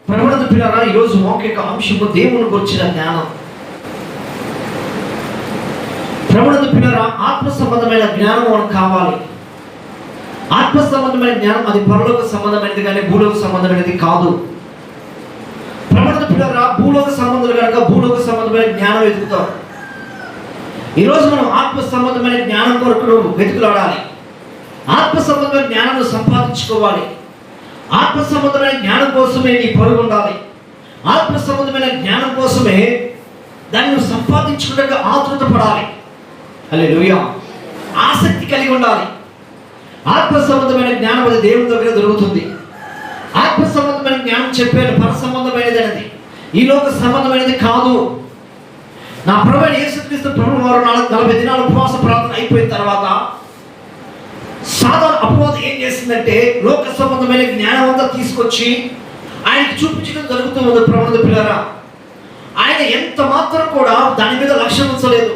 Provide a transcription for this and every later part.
ప్రభువునందు ప్రియులారా, ఈరోజు మౌఖిక అంశము దేవుని గురించిన జ్ఞానం. ప్రభువునందు ప్రియులారా, ఆత్మ సంబంధమైన జ్ఞానం మనకు కావాలి. ఆత్మ సంబంధమైన జ్ఞానం అది పరలోక సంబంధమైనది కానీ భూలోక సంబంధమైనది కాదు. ప్రభువునందు ప్రియులారా, భూలోక సంబంధాలు కనుక భూలోక సంబంధమైన జ్ఞానం వెతుకుతారు. ఈరోజు మనం ఆత్మ సంబంధమైన జ్ఞానం కొరకు వెతుకులాడాలి. ఆత్మ సంబంధమైన జ్ఞానం సంపాదించుకోవాలి. ఆత్మ సంబంధమైన జ్ఞానం కోసమే నీ పరుగు ఉండాలి. ఆత్మ సంబంధమైన జ్ఞానం కోసమే దాన్ని సంపాదించుకునే ఆతృత పడాలి. హల్లెలూయా. ఆసక్తి కలిగి ఉండాలి. ఆత్మ సంబంధమైన జ్ఞానం అది దేవుని దగ్గర దొరుకుతుంది. ఆత్మ సంబంధమైన జ్ఞానం చెప్పాను, పర సంబంధమైనది అనేది, ఈ లోక సంబంధమైనది కాదు. నా ప్రభువైన యేసుక్రీస్తు ప్రభువు వారు 40 దినాల ఉపవాస ప్రార్థన అయిపోయిన తర్వాత సాధారణ అపవాదం ఏం చేసిందంటే లోక సంబంధమైన జ్ఞానం అంతా తీసుకొచ్చి ఆయనకి చూపించడం జరుగుతూ ఉంది. ప్రభువునందు ప్రియులారా, ఆయన ఎంత మాత్రం కూడా దాని మీద లక్ష్యం ఉంచలేదు.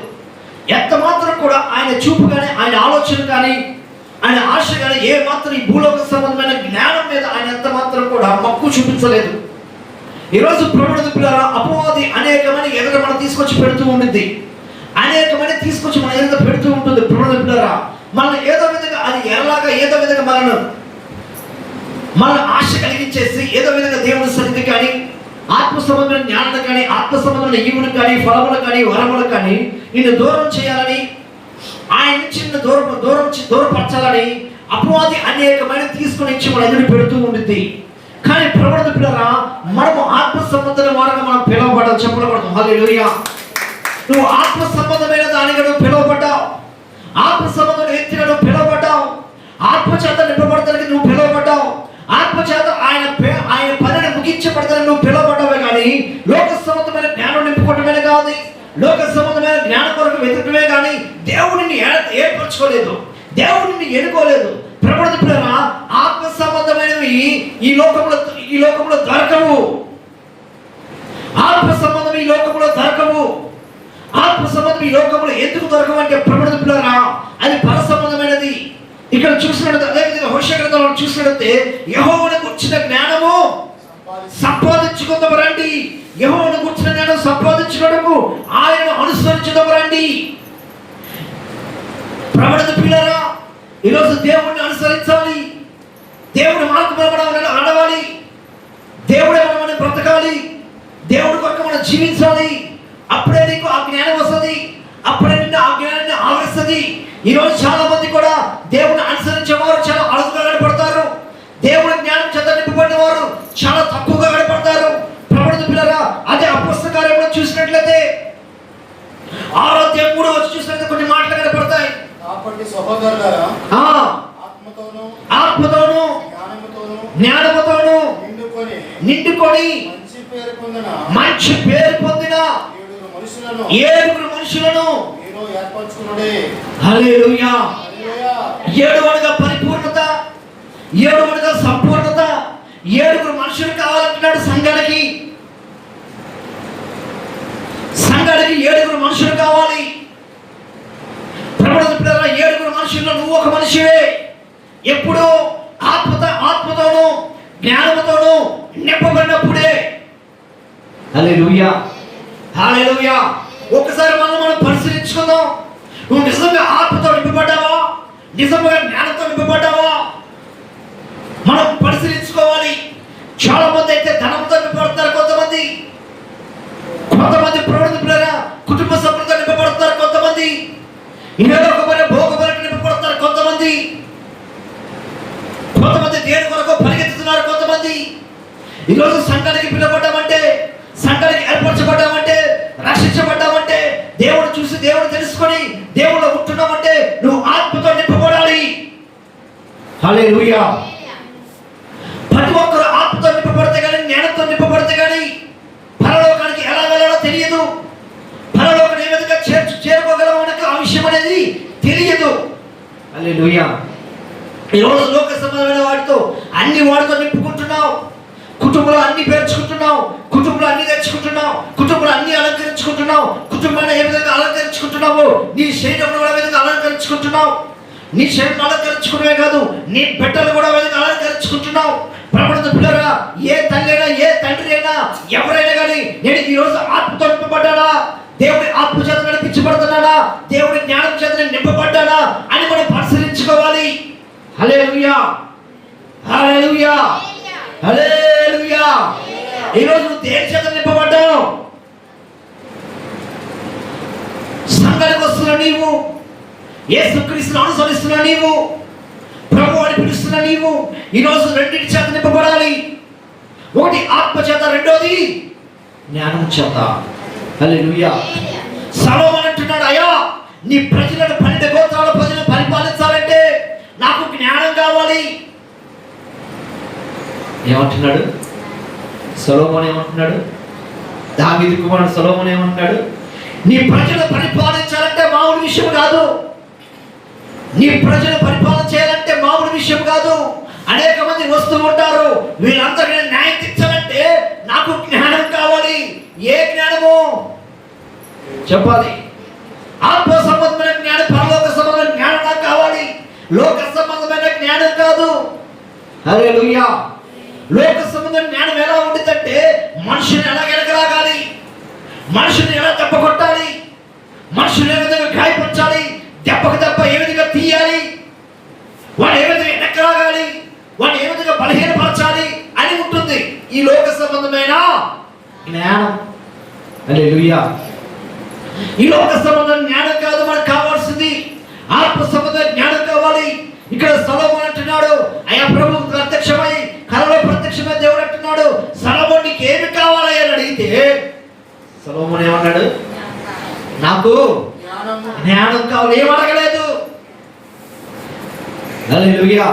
ఎంత మాత్రం కూడా ఆయన చూపు కానీ, ఆయన ఆలోచన కానీ, ఆయన ఆశ కానీ ఏ మాత్రం ఈ భూలోక సంబంధమైన జ్ఞానం మీద ఆయన ఎంత మాత్రం కూడా మక్కువ చూపించలేదు. ఈరోజు ప్రభువునందు ప్రియులారా, అపవాది అనేకమైన ఎదుట మనం తీసుకొచ్చి పెడుతూ ఉంటుంది. అనేకమైన తీసుకొచ్చి మన ఎదుట పెడుతూ ఉంటుంది. ప్రభువునందు ప్రియులారా, మన ఏదో విధంగా అది ఎలాగా ఏదో విధంగా మన ఆశ కలిగించేసి ఏదో విధంగా దేవుని సన్నిధి కానీ, ఆత్మ సంబంధమైన జ్ఞానం కానీ, ఆత్మ సంబంధమైన ఈవులు కానీ, ఫలములు కానీ, వరములు కానీ నిన్ను దూరం చేయాలని, ఆయన నుంచి నిన్ను దూరపరచాలని అపవాది అనేకమైన తీసుకొని ఇచ్చి మన ఎదురు పెడుతూ ఉంటుంది. కానీ ప్రభువునందు ప్రియులారా, మనము ఆత్మ సంబంధమైన వారంగా మనం పిలువబడ్డాం. చెప్పబడతాం. హల్లెలూయా. నువ్వు ఆత్మ సంబంధమైన దానిగా నువ్వు పిలువబడ్డావు. ఆత్మ సంబంధమైన వ్యక్తిగా నువ్వు పిలువబడ్డావు. ఆత్మ చేత నింపబడతానికి నువ్వు పిలువబడ్డావు. ఆత్మ చేత ఆయన పనిని ముగించబడతానికి నువ్వు పిలువబడ్డావే కానీ లోక సంబంధమైన జ్ఞానం నింపుకోవటమే కాదు, లోక సంబంధమైన జ్ఞానం కొరకు వెతకటమే కానీ దేవుడిని ఏర్పరచుకోలేదు, దేవుడిని ఎన్నుకోలేదు. ప్రభువునందు ప్రియులారా, ఆత్మ సంబంధమైనవి ఈ లోకంలో దొరకవు. ఆత్మ సంబంధం ఈ లోకంలో దొరకవు. ఆత్మ సంబంధం ఈ లోకంలో ఎందుకు దొరకవంటే ప్రభువునందు ప్రియులారా, అది పర సంబంధమైనది. ఇక్కడ చూసినట్టు అదేవిధంగా హోషేయ గ్రంథంలో చూసినట్టే యెహోవాను గురించిన జ్ఞానము సంపాదించుకుందాం రండి. యెహోవాను గురించిన జ్ఞానం సంపాదించుకోవడము ఆయనను అనుసరించుదాం రండి. ప్రభువునందు ప్రియులారా, ఈరోజు దేవుడిని అనుసరించాలి. దేవుడి మార్గంలో నడవాలి. దేవుడే మనల్ని బ్రతకాలి. దేవుడి కొరకు మనం జీవించాలి. అప్పుడే నీకు ఆ జ్ఞానం వస్తుంది. అప్పుడే నిన్ను ఆ జ్ఞానాన్ని ఆవరిస్తుంది. ఈరోజు చాలా మంది కూడా దేవుడిని అనుసరించేవారు చాలా అడుగుగా కనపడతారు. దేవుడి జ్ఞానం చేత నింపబడిన వారు చాలా తక్కువగా కనపడతారు. ప్రభువునందు ప్రియులారా, అదే అపొస్తలుల కార్యములో చూసినట్లయితే 6వ అధ్యాయం 3వ వచనం చూసినట్లయితే కొన్ని మాటలు కనపడతాయి. కాబట్టి సహోదరులారా, ఆత్మతోను జ్ఞానముతోను నిండుకొని మంచి పేరు పొందిన 7 మనుషులను ఏర్పరచుకునుడి. హల్లెలూయా. 7 పరిపూర్ణత, 7 సంపూర్ణత. 7 మనుషులు కావాలంటున్నాడు సంఘానికి. 7 మనుషులు కావాలి. ప్రభువునందు ప్రియులారా, 7 మనుషుల్లో నువ్వు ఒక మనిషివే. ఎప్పుడు ఆత్మతోను జ్ఞానముతోను నింపబడినప్పుడే. హల్లెలూయా. హల్లెలూయా. ఒకసారి మనం పరిశీలించుకుందాం. నువ్వు నిజంగా ఆత్మతో నింపబడ్డావా? నిజంగా జ్ఞానంతో నింపబడ్డావా? మనం పరిశీలించుకోవాలి. చాలా మంది అయితే ధనంతో నింపబడతారు. కొంతమంది ప్రభువునందు ప్రియులారా కుటుంబ సభ్యులతో నింపబడతారు. కొంతమంది ఇహలోకమైన భోగములకు నింపబడతారు. కొంతమంది దేని కొరకు పరిగెత్తుతున్నారు. కొంతమంది ఈరోజు సంఘానికి పిలువబడ్డామంటే, సంఘానికి ఏర్పరచబడ్డామంటే, రక్షించబడ్డామంటే, దేవుడు చూసి దేవుడు తెలుసుకొని దేవుడు ఉంటున్నామంటే నువ్వు ఆత్మతో నింపబడాలి. హల్లెలూయా. ప్రతి ఒక్కరు ఆత్మతో నింపబడితే కానీ, జ్ఞానంతో నింపబడితే కానీ పరలోకానికి ఎలా వెళ్ళాలో తెలియదు. పరలోకాన్ని ఏ విధంగా చేరుకోగలమో ఆ విషయం అనేది తెలియదు. హల్లెలూయా. ఈరోజు లోక సంబంధమైన వాటితో నింపుకుంటున్నావు. కుటుంబంలో అన్ని పేర్చుకుంటున్నావు. కుటుంబంలో అన్ని తెచ్చుకుంటున్నావు. కుటుంబంలో అన్ని అలంకరించుకుంటున్నావు. కుటుంబాన్ని ఏ విధంగా అలంకరించుకుంటున్నావు? నీ శరీరంలో ఏ విధంగా అలంకరించుకుంటున్నావు? నీ శరీరం అలంకరించుకునే కాదు, నీ బిడ్డలు కూడా విధంగా అలంకరించుకుంటున్నావు. ప్రభుత్వ పిల్లరా, ఏ తల్లి అయినా ఏ తండ్రి అయినా ఎవరైనా కానీ నేను ఈరోజు ఆత్మతో నింపబడ్డానా, దేవుడి ఆత్మ చేత నడిపించబడుతున్నాడా, దేవుడి జ్ఞానం చేత నింపబడ్డాడా అని మనం పరిశీలించుకోవాలి. హల్లెలూయా, హల్లెలూయా, హల్లెలూయా. ఈరోజు నువ్వు దేని చేత నింపబడ్డావు? సంఘానికి వస్తున్న నీవు, యేసుక్రీస్తును అనుసరిస్తున్న నీవు, ప్రభు అని పిలుస్తున్న నీవు ఈరోజు రెండింటి చేత నింపబడాలి. ఒకటి ఆత్మ చేత, రెండోది జ్ఞానం చేత. హల్లెలూయా. సొలొమోను అంటున్నాడు, అయ్యా నీ ప్రజలను 12 గోత్రాల ప్రజలను పరిపాలించాలంటే నాకు జ్ఞానం కావాలి. ఏమంటున్నాడు సొలొమోను? ఏమంటున్నాడు? దావీదు కుమారుడు సొలొమోను ఏమంటున్నాడు? నీ ప్రజలు పరిపాలించాలంటే మామూలు విషయం కాదు. నీ ప్రజలు పరిపాలన చేయాలంటే మామూలు విషయం కాదు. అనేక మంది వస్తూ ఉంటారు. వీళ్ళందరికీ న్యాయం తీర్చాలంటే నాకు జ్ఞానం కావాలి. ఏ జ్ఞానము చెప్పాలి? ఆత్మ సంబంధమైన జ్ఞానం, పరలోక సంబంధమైన జ్ఞానం నాకు కావాలి. లోక సంబంధమైన జ్ఞానం కాదు. హల్లెలూయా. లోక సంబంధమైన జ్ఞానం ఎలా ఉంటుందంటే మనుషుని ఎలా వెనకలాగాలి, మనుషుని ఎలా దెబ్బ కొట్టాలి, మనుషుని ఏ విధంగా గాయపరచాలి, దెబ్బకు దెబ్బ ఏ విధంగా తీయాలి, వాడు ఏ విధంగా వెనకలాగాలి, వాడు ఏ విధంగా బలహీనపరచాలి అని ఉంటుంది ఈ లోక సంబంధమైన జ్ఞానం. హల్లెలూయా. ఈ లోక సంబంధమైన జ్ఞానం కాదు మనకు కావాల్సింది, ఆత్మ సంబంధమైన జ్ఞానం కావాలి. ఇక్కడ సొలొమోను అంటున్నాడు, అయ్యా ప్రభు ప్రత్యక్షమై కలలో ప్రత్యక్షమై దేవుడు అంటున్నాడు, సొలొమోను నీకు ఏమి కావాలి అని అడిగితే సొలొమోను ఏమన్నాడు? నాకు జ్ఞానం కావాలి. ఏం అడగలేదు. హల్లెలూయా.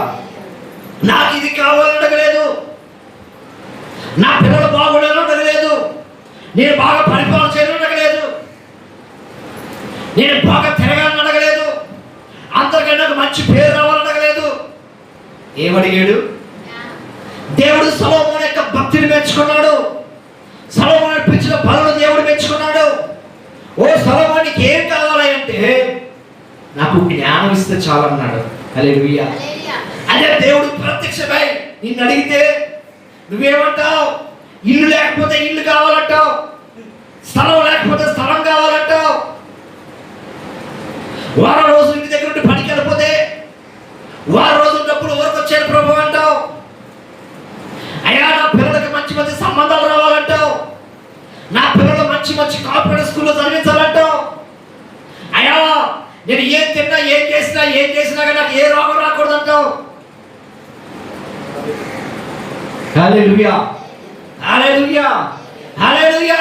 నాకు ఇది కావాలని అడగలేదు, నా పిల్లలు బాగుండాలని అడగలేదు, నేను బాగా పరిపాలన చేయాలని అడగలేదు, నేను బాగా తిరగాలని అడగలేదు, అంతకన్నా నాకు మంచి పేరు రావాలని అడగలేదు. ఏమడిగాడు? దేవుడు సొలొమోను యొక్క భక్తిని మెచ్చుకున్నాడు. సొలొమోను పిలిచిన బలను దేవుడు మెచ్చుకున్నాడు. ఓ సొలొమోనుకి ఏం కావాలి అంటే నాకు జ్ఞానం ఇస్తే చాలన్నాడు. హల్లెలూయా. అదే దేవుడు ప్రత్యక్షమై నిన్ను అడిగితే నువ్వేమంటావు? ఇల్లు లేకపోతే ఇల్లు కావాలంటావు, స్థలం లేకపోతే స్థలం కావాలంటావు, వారం రోజులు ఇంటి దగ్గర ఉండి పనికి వెళ్ళిపోతే వారం రోజులు డబ్బులు ఊరికి వచ్చాడు ప్రభు అంటావు. అయ్యా నా పిల్లలకి మంచి మంచి సంబంధాలు రావాలంటావు, నా పిల్లలు మంచి మంచి కార్పొరేట్ స్కూల్లో చదివించాలంటావు. అయ్యా నేను ఏం తిన్నా ఏం చేసినా కానీ నాకు ఏ రోగం రాకూడదంటావు. హల్లెలూయా, హల్లెలూయా, హల్లెలూయా.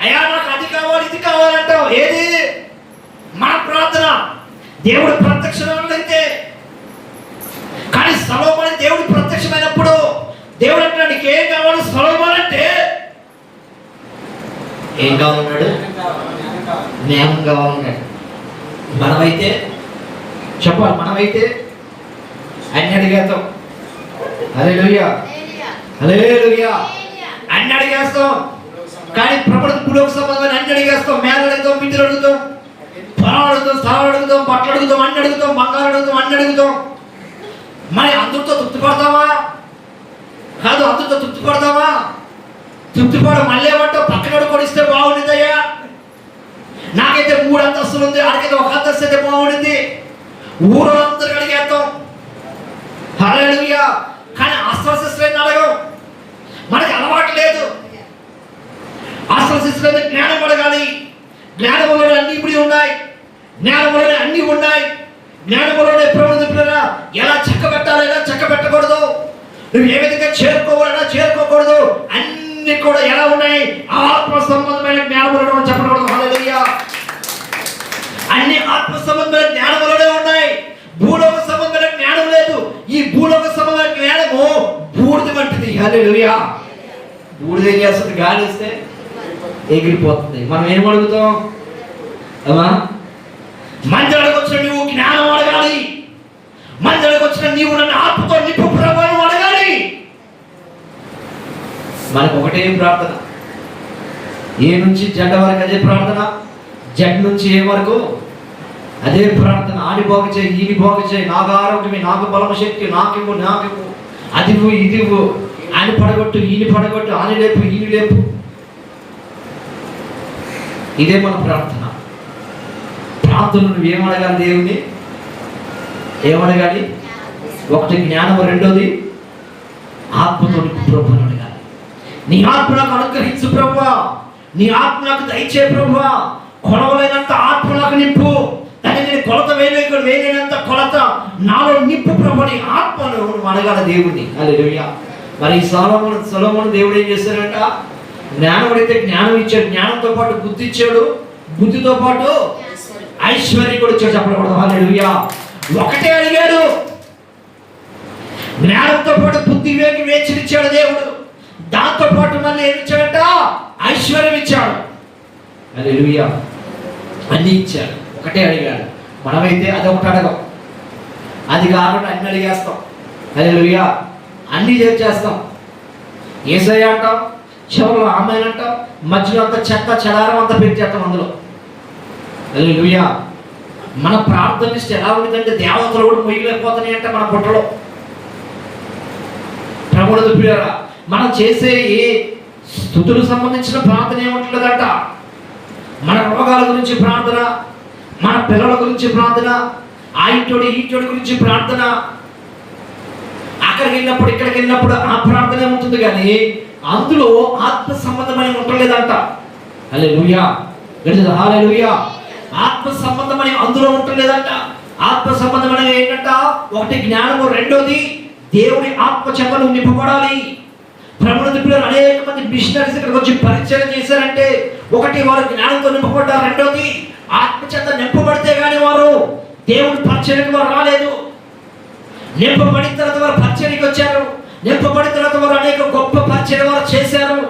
అయ్యా నాకు అది కావాలి ఇది కావాలంటావు. ఏది మన ప్రార్థన? దేవుడు ప్రత్యక్షమైతే. కానీ సొలొమోను దేవుడు ప్రత్యక్షమైనప్పుడు దేవుడు అంటున్నాడు నీకు ఏం కావాలి సొలొమోను అంటే ఏం కావాలన్నాడు? జ్ఞానం కావాలన్నాడు. మనమైతే చెప్పాలి, మనమైతే అన్ని అడిగేస్తాం. హల్లెలూయా, హల్లెలూయా. అన్ని అడిగేస్తాం. కానీ ప్రభుత్వ భూలోక సంబంధమైన అన్ని అడిగేస్తాం. మేలు అడుగుతాం, మిద్దెలు అడుగుతాం, పొలం అడుగుతాం, స్థలం అడుగుతాం, బట్టలు అడుగుతాం, అన్ని అడుగుతాం, బంగారం అడుగుతాం, అన్ని అడుగుతాం. మరి అందరితో తృప్తి పడతామా? కాదు. అందరితో తృప్తి పడతామా? తృప్తి పడ మళ్ళీ ఏమంటావు? పక్కన కొడిస్తే బాగుంటుందయ్యా, నాకైతే 3 అంతస్తులు ఉంది, అడిగితే 1 అంతస్తు అయితే బాగుంటుంది, ఊరు అందరికి అడిగేస్తాం. హల్లెలూయా. కానీ అస్త్రశస్త్రాన్ని అడగం. మనకి అలవాటు లేదు. అస్త్రశస్త్రాన్ని జ్ఞానం అడగాలి. జ్ఞానంలోనే అన్ని ఇప్పుడు ఉన్నాయి, జ్ఞానంలోనే అన్ని ఉన్నాయి. జ్ఞానంలోనే ప్రభుత్వ ఎలా చక్క పెట్టాలి, ఎలా చక్క పెట్టకూడదు, నువ్వు ఏ విధంగా చేరుకోవాలి, ఎలా చేరుకోకూడదు, అన్ని కూడా ఎలా ఉన్నాయి ఆత్మ సంబంధమైన జ్ఞానంలో చెప్పకూడదు. హల్లెలూయా. అన్ని ఆత్మ సంబంధమైన జ్ఞానంలోనే ఉన్నాయి. భూలోక సంబంధమైన జ్ఞానం లేదు. ఈ భూలోక సంబంధమైన జ్ఞానము బూడిద వంటిది. హల్లెలూయా. బూడిద ఏం చేస్తుంది? గాలి వస్తే ఎగిరిపోతుంది. మనం ఏం అడుగుతాం? అమ్మా మందిరానికి వచ్చిన నువ్వు జ్ఞానం అడగాలి. మందిరానికి వచ్చిన నీవు నన్ను ఆత్మతో నింపు ప్రభావం అడగాలి. మనకు ఒకటే ప్రార్థన, ఏ నుంచి జెడ్ వరకు అదే ప్రార్థన, జెడ్ నుంచి ఏ వరకు అదే ప్రార్థన. ఆడి బాగు చేయి, ఈని బాగు చేయి, నాకు ఆరోగ్యమే, నాకు బలము శక్తి, నాకివ్వు, అదివు ఇదివు, ఆయన పడగొట్టు ఈయన పడగొట్టు, ఆయన లేపు ఈయన లేపు. ఇదే మన ప్రార్థన. ప్రార్థన నువ్వేమడగాలి? దేవుని ఏమడగాలి? ఒకటి జ్ఞానం, రెండోది ఆత్మతో ప్రభువుని అడగాలి. నీ ఆత్మ నాకు అనుగ్రహించు ప్రభువా, నీ ఆత్మ నాకు దయచే ప్రభువా, కొలవలేనంత ఆత్మ నాకు నింపు, దాన్ని నేను కొలత వేయలేనంత కొలత నాలో నింపు ప్రభుని ఆత్మను నువ్వు అడగాలి దేవుడిని. హల్లెలూయా. మరి సొలొమోను దేవుడు ఏం చేశాడంట? జ్ఞానం అడిగితే జ్ఞానం ఇచ్చాడు, జ్ఞానంతో పాటు బుద్ధి ఇచ్చాడు, బుద్ధితో పాటు ఐశ్వర్యం కూడా ఇచ్చాడు. చెప్పకూడదు. హల్లెలూయా. ఒకటే అడిగాడు, జ్ఞానంతో పాటు బుద్ధి వేచినిచ్చాడు దేవుడు, దాంతో పాటు మళ్ళీ ఏమి ఇచ్చాడట? ఐశ్వర్యం ఇచ్చాడు. హల్లెలూయా. అన్ని ఇచ్చాడు, ఒకటే అడిగాడు. మనమైతే అదొకటి అడగం, అది కాకుండా అన్ని అడిగేస్తాం. హల్లెలూయా. అన్ని చేస్తాం. యేసయ్య అంటాం, చివరిలో ఆమెన్ అంటాం, మధ్యలో అంతా చెత్త చెదారం అంతా పెట్టేస్తాం అందులో. హల్లెలూయా. మన ప్రార్థన లిస్ట్ ఎలా ఉంటుందంటే దేవతలు కూడా మొయ్యలేకపోతున్నాయి అంటే మన పుట్టలో. ప్రభువుని ప్రియులారా, మనం చేసే ఏ స్తుతులకు సంబంధించిన ప్రార్థన ఏముంటుందంట? మన రోగాల గురించి ప్రార్థన, మన పిల్లల గురించి ప్రార్థన, ఆ ఇంటోడి గురించి ప్రార్థన, అక్కడికి వెళ్ళినప్పుడు ఇక్కడికి వెళ్ళినప్పుడు ఆ ప్రార్థన ఉంటుంది, కానీ అందులో ఆత్మ సంబంధమని ఉండలేదంట. హల్లెలూయా. హల్లెలూయా. ఆత్మ సంబంధమని అందులో ఉండలేదంట. ఆత్మ సంబంధమని ఏంటంట? ఒకటి జ్ఞానము, రెండోది దేవుని ఆత్మ చేత నువ్వు నింపబడాలి. ప్రభువుని పిల్లలు అనేక మంది మిషనరీస్ ఇక్కడికి వచ్చి పరిచయం చేశారంటే ఒకటి వారు జ్ఞానంతో నింపబడ్డారు, రెండోది ఆత్మ చేత నింపబడితే కానీ వారు దేవుని పరిచయానికి వారు రాలేదు. నింపబడిన తర్వాత వారు పరిచయానికి వచ్చారు, నింపబడిన తర్వాత వారు అనేక గొప్ప పరిచయం వారు చేశారు.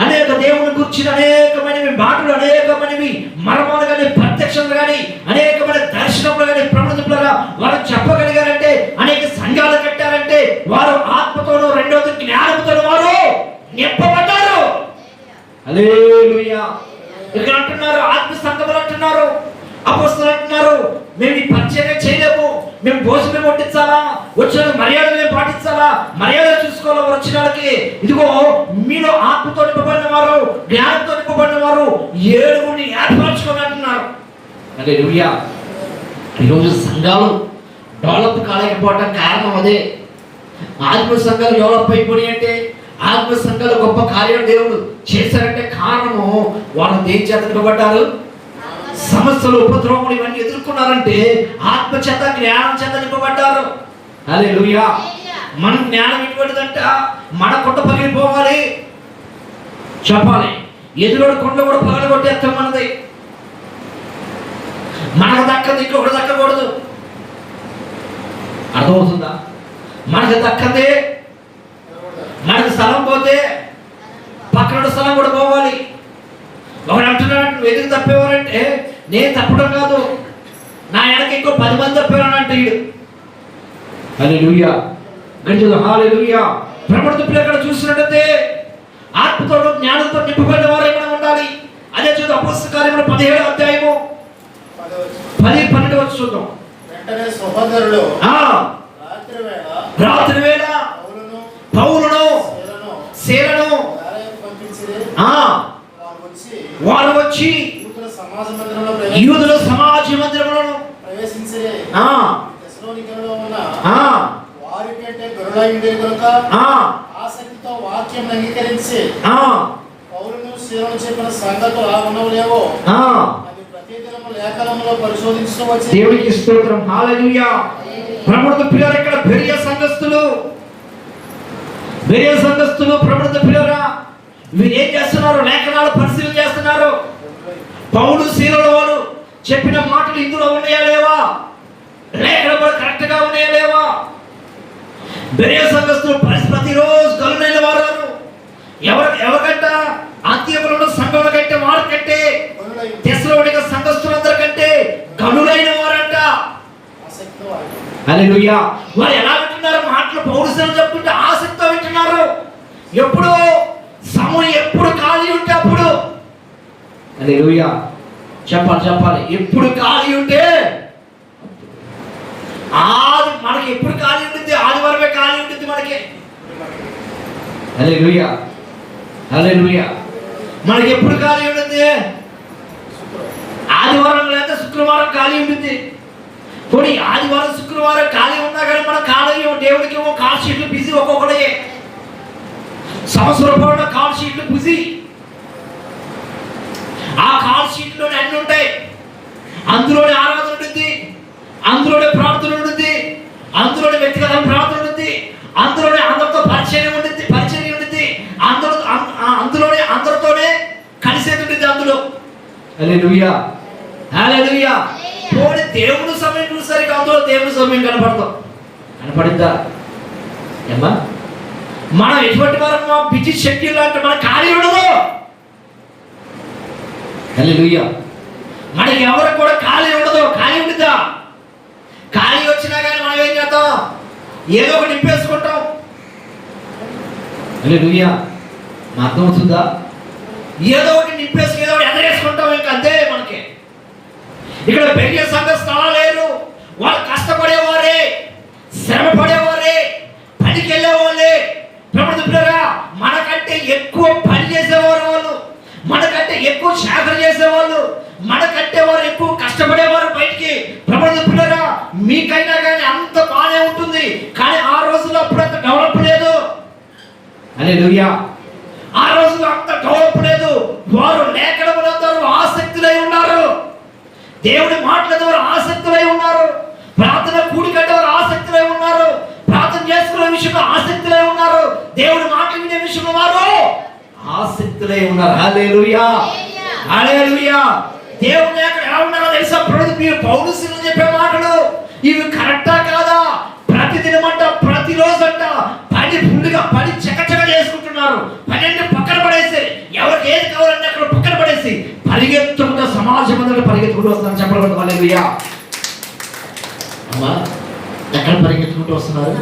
అనేక దేవుని గురించిన అనేకమైనవి మాటలు, అనేకమైనవి మర్మాలు కానీ ప్రత్యక్షలు కానీ అనేకమైన దర్శనములు కానీ ప్రభుత్వంగా వారు చెప్పగలిగారంటే, అనేక సంఘాలు కట్టారంటే వారు ఆత్మతోనూ రెండోది జ్ఞానంతోనూ వారు నింపబడ్డారు. హల్లెలూయా. ఇక్కడ అంటున్నారు, ఆత్మ సంఘములు అంటున్నారు, అపోస్తలులు అంటున్నారు, మేము ఈ పరిచయం చేయలేము, మేము భోజనం వడ్డించాలా, వచ్చిన మర్యాదలు మేము పాటించాలా, మర్యాద చూసుకోవాలి. వచ్చిన వాళ్ళకి ఇదిగో మీలో ఆత్మతో నింపబడిన వారు, జ్ఞానంతో నింపబడిన వారు 7 ఏర్పరచుకొని అంటున్నారు. హల్లెలూయా. ఈరోజు సంఘాలు డెవలప్ కాలేకపోవడం కారణం అదే. ఆత్మ సంఘాలు డెవలప్ అయిపోయి అంటే, ఆత్మ సంఘాలు గొప్ప కార్యం దేవుడు చేశారంటే కారణము వాళ్ళు దేని చేత నింపబడ్డారు? సమస్యలు, ఉపద్రవములు ఇవన్నీ ఎదుర్కొన్నారంటే ఆత్మ చేత, జ్ఞానం చేత నింపబడ్డారు. హల్లెలూయా. మన జ్ఞానం ఎటువంటిదంట? మన కొండ పగిలిపోవాలి చెప్పాలి, ఎదురు కొండ కూడా పగలగొట్టేస్తాం మనది. మనకు దక్కది ఇంకొకటి దక్కకూడదు. అర్థమవుతుందా? మనకు దక్కదే, మనకు స్థలం పోతే పక్కన స్థలం కూడా పోవాలి. ఒకడు అంటున్నాడు, నువ్వు ఎదురు తప్పేవారంటే నేను తప్పడం కాదు, నా వెనక ఇంకో 10 మంది తప్పేవారంటే వీడు. హల్లెలూయా. గంజలు హల్లెలూయా. ప్రభుత్వ పిల్లలు చూసినట్టయితే ఆత్మతో జ్ఞానంతో నింపబడిన వారు ఏమైనా ఉండాలి. అదే చూద్దాం, అపోస్తల కార్యములు 17వ అధ్యాయము 10-12 వచ్చి చూద్దాం. వెంటనే సహోదరులు రాత్రి వేళ పౌలును శీలను వారు వచ్చి యూదుల సమాజ మందిరములో ప్రవేశించి తెస్సలోనికలో ఉన్న వారికంటే గొర్రెలైండే కనుక ఆసక్తితో వాక్యం అంగీకరించి పౌలును శీలను చెప్పిన సంగతులు ఆ ఉన్నవలేవో అది ప్రతిదినము లేఖనములో పరిశోధించు వచ్చి. దేవునికి స్తోత్రం. హల్లెలూయా. ప్రభుత్వ పిల్లలు ఇక్కడ బెరియా సంఘస్థులు ప్రభుత్వ పిల్లరా, వీరు ఏం చేస్తున్నారు? లేఖనాలు పరిశీలన చేస్తున్నారు. పౌలు శీలలో వారు చెప్పిన మాటలు ఇందులో ఉన్నాయా లేవా, లేఖనం కూడా కరెక్ట్ గా ఉన్నాయా లేవా. బెరియా సంఘస్థులు ప్రతిరోజు గనులైన వారు. ఎవరికంట? అంత్యములో ఉన్న సంఘముల కంటే, వారి కంటే, తెస్సలోనిక సంఘస్థులందరికంటే గనులైన వారంట. హల్లెలూయా. వారు ఎలా వింటున్నారు? మాటలు పౌలు శీలను చెప్పుకుంటే ఆసక్తితో వింటున్నారు. ఎప్పుడు సమయం ఎప్పుడు ఖాళీ ఉంటే అప్పుడు. హల్లెలూయా. చెప్పాలి. ఎప్పుడు ఖాళీ ఉంటే ఆది మనకి ఎప్పుడు ఖాళీ ఉంటుంది? ఆదివారమే ఖాళీ ఉంటుంది మనకి. హల్లెలూయా, హల్లెలూయా. మనకి ఎప్పుడు ఖాళీ ఉంటుంది? ఆదివారం లేదా శుక్రవారం ఖాళీ ఉంటుంది. పోనీ ఆదివారం శుక్రవారం ఖాళీ ఉన్నా కానీ మన ఖాళీ దేవుడికి ఏమో కాల్ షీట్లు బిజీ, ఒక్కొక్కడే సంవత్సరం పాటు కాల్ షీట్లు బిజీ. ఆ కాల్ షీట్లోనే అన్ని ఉంటాయి. అందులోనే ఆరాధన ఉంటుంది, అందులోనే ప్రార్థన ఉంటుంది, అందులోనే వ్యక్తిగత ప్రార్థన ఉంటుంది, అందులోనే అందరితో పరిచయం ఉంటుంది, అందులోనే అందరితోనే కలిసేది ఉంటుంది అందులో. హల్లెలూయా, హల్లెలూయా. పోనీ దేవుడు సమయం చూసరికి అందులో దేవుడి సమయం కనపడిందా? ఏమ్మా, మనం ఎటువంటి వారు బిజీ షెడ్యూల్ అంటే మనకు ఖాళీ ఉండదు. హల్లెలూయా. మనకి ఎవరికి కూడా ఖాళీ ఉండదు. ఖాళీ ఉంటుందా? ఖాళీ వచ్చినా కానీ మనం ఏం చేద్దాం? ఏదో ఒకటి నింపేసుకుంటాం. హల్లెలూయా. మా అర్థం అవుతుందా? ఏదో ఒకటి నింపేసి ఏదో ఒకటి ఎదరేసుకుంటాం. ఇంకా అంతే మనకి. ఇక్కడ పెరిగే సంఘ స్థలాలు లేరు. వాళ్ళు కష్టపడేవారే, శ్రమ పడేవారే, పనికి వెళ్ళేవాళ్ళే. ప్రభుత్వరా మనకంటే ఎక్కువ పని చేసేవారు వాళ్ళు, మనకంటే ఎక్కువ సేవలు చేసేవాళ్ళు, మనకంటే వారు ఎక్కువ కష్టపడేవారు బయటికి. ప్రభుత్వరా మీకైనా కానీ అంత బాగానే ఉంటుంది, కానీ ఆ రోజుల్లో అప్పుడు అంత డెవలప్ లేదు. హల్లెలూయా. ఆ రోజుల్లో అంత డెవలప్ లేదు. వారు లేఖనములందరూ ఆసక్తులై ఉన్నారు, దేవుడి మాటల ద్వారా ఆసక్తులై ఉన్నారు, ప్రార్థన కూడికట్టే వారు ఆసక్తులై ఉన్నారు, ప్రార్థన చేసుకునే విషయంలో ఆసక్తులై ఉన్నారు, దేవుడి మాటలు వినే విషయంలో వారు ఆసక్తులై ఉన్నారు. హల్లెలూయా, హల్లెలూయా. దేవుడు ఎక్కడ ఎలా ఉన్నారో తెలుసా? మీరు పౌలుసులు చెప్పే మాటలు ఇవి కరెక్టా కాదా? ప్రతిదినం అంట, ప్రతిరోజు అంట పని ఫుల్గా పని చకచక చేసుకుంటున్నారు. పని అంటే పక్కన పడేసి, ఎవరికి ఏది కావాలంటే అక్కడ పక్కన పడేసి పరిగెత్తుకుంటూ సమాజం అందరూ పరిగెత్తుకుంటూ వస్తున్నారు. చెప్పకూడదు. హల్లెలూయా. అమ్మా, ఎక్కడ పరిగెత్తుకుంటూ వస్తున్నారు?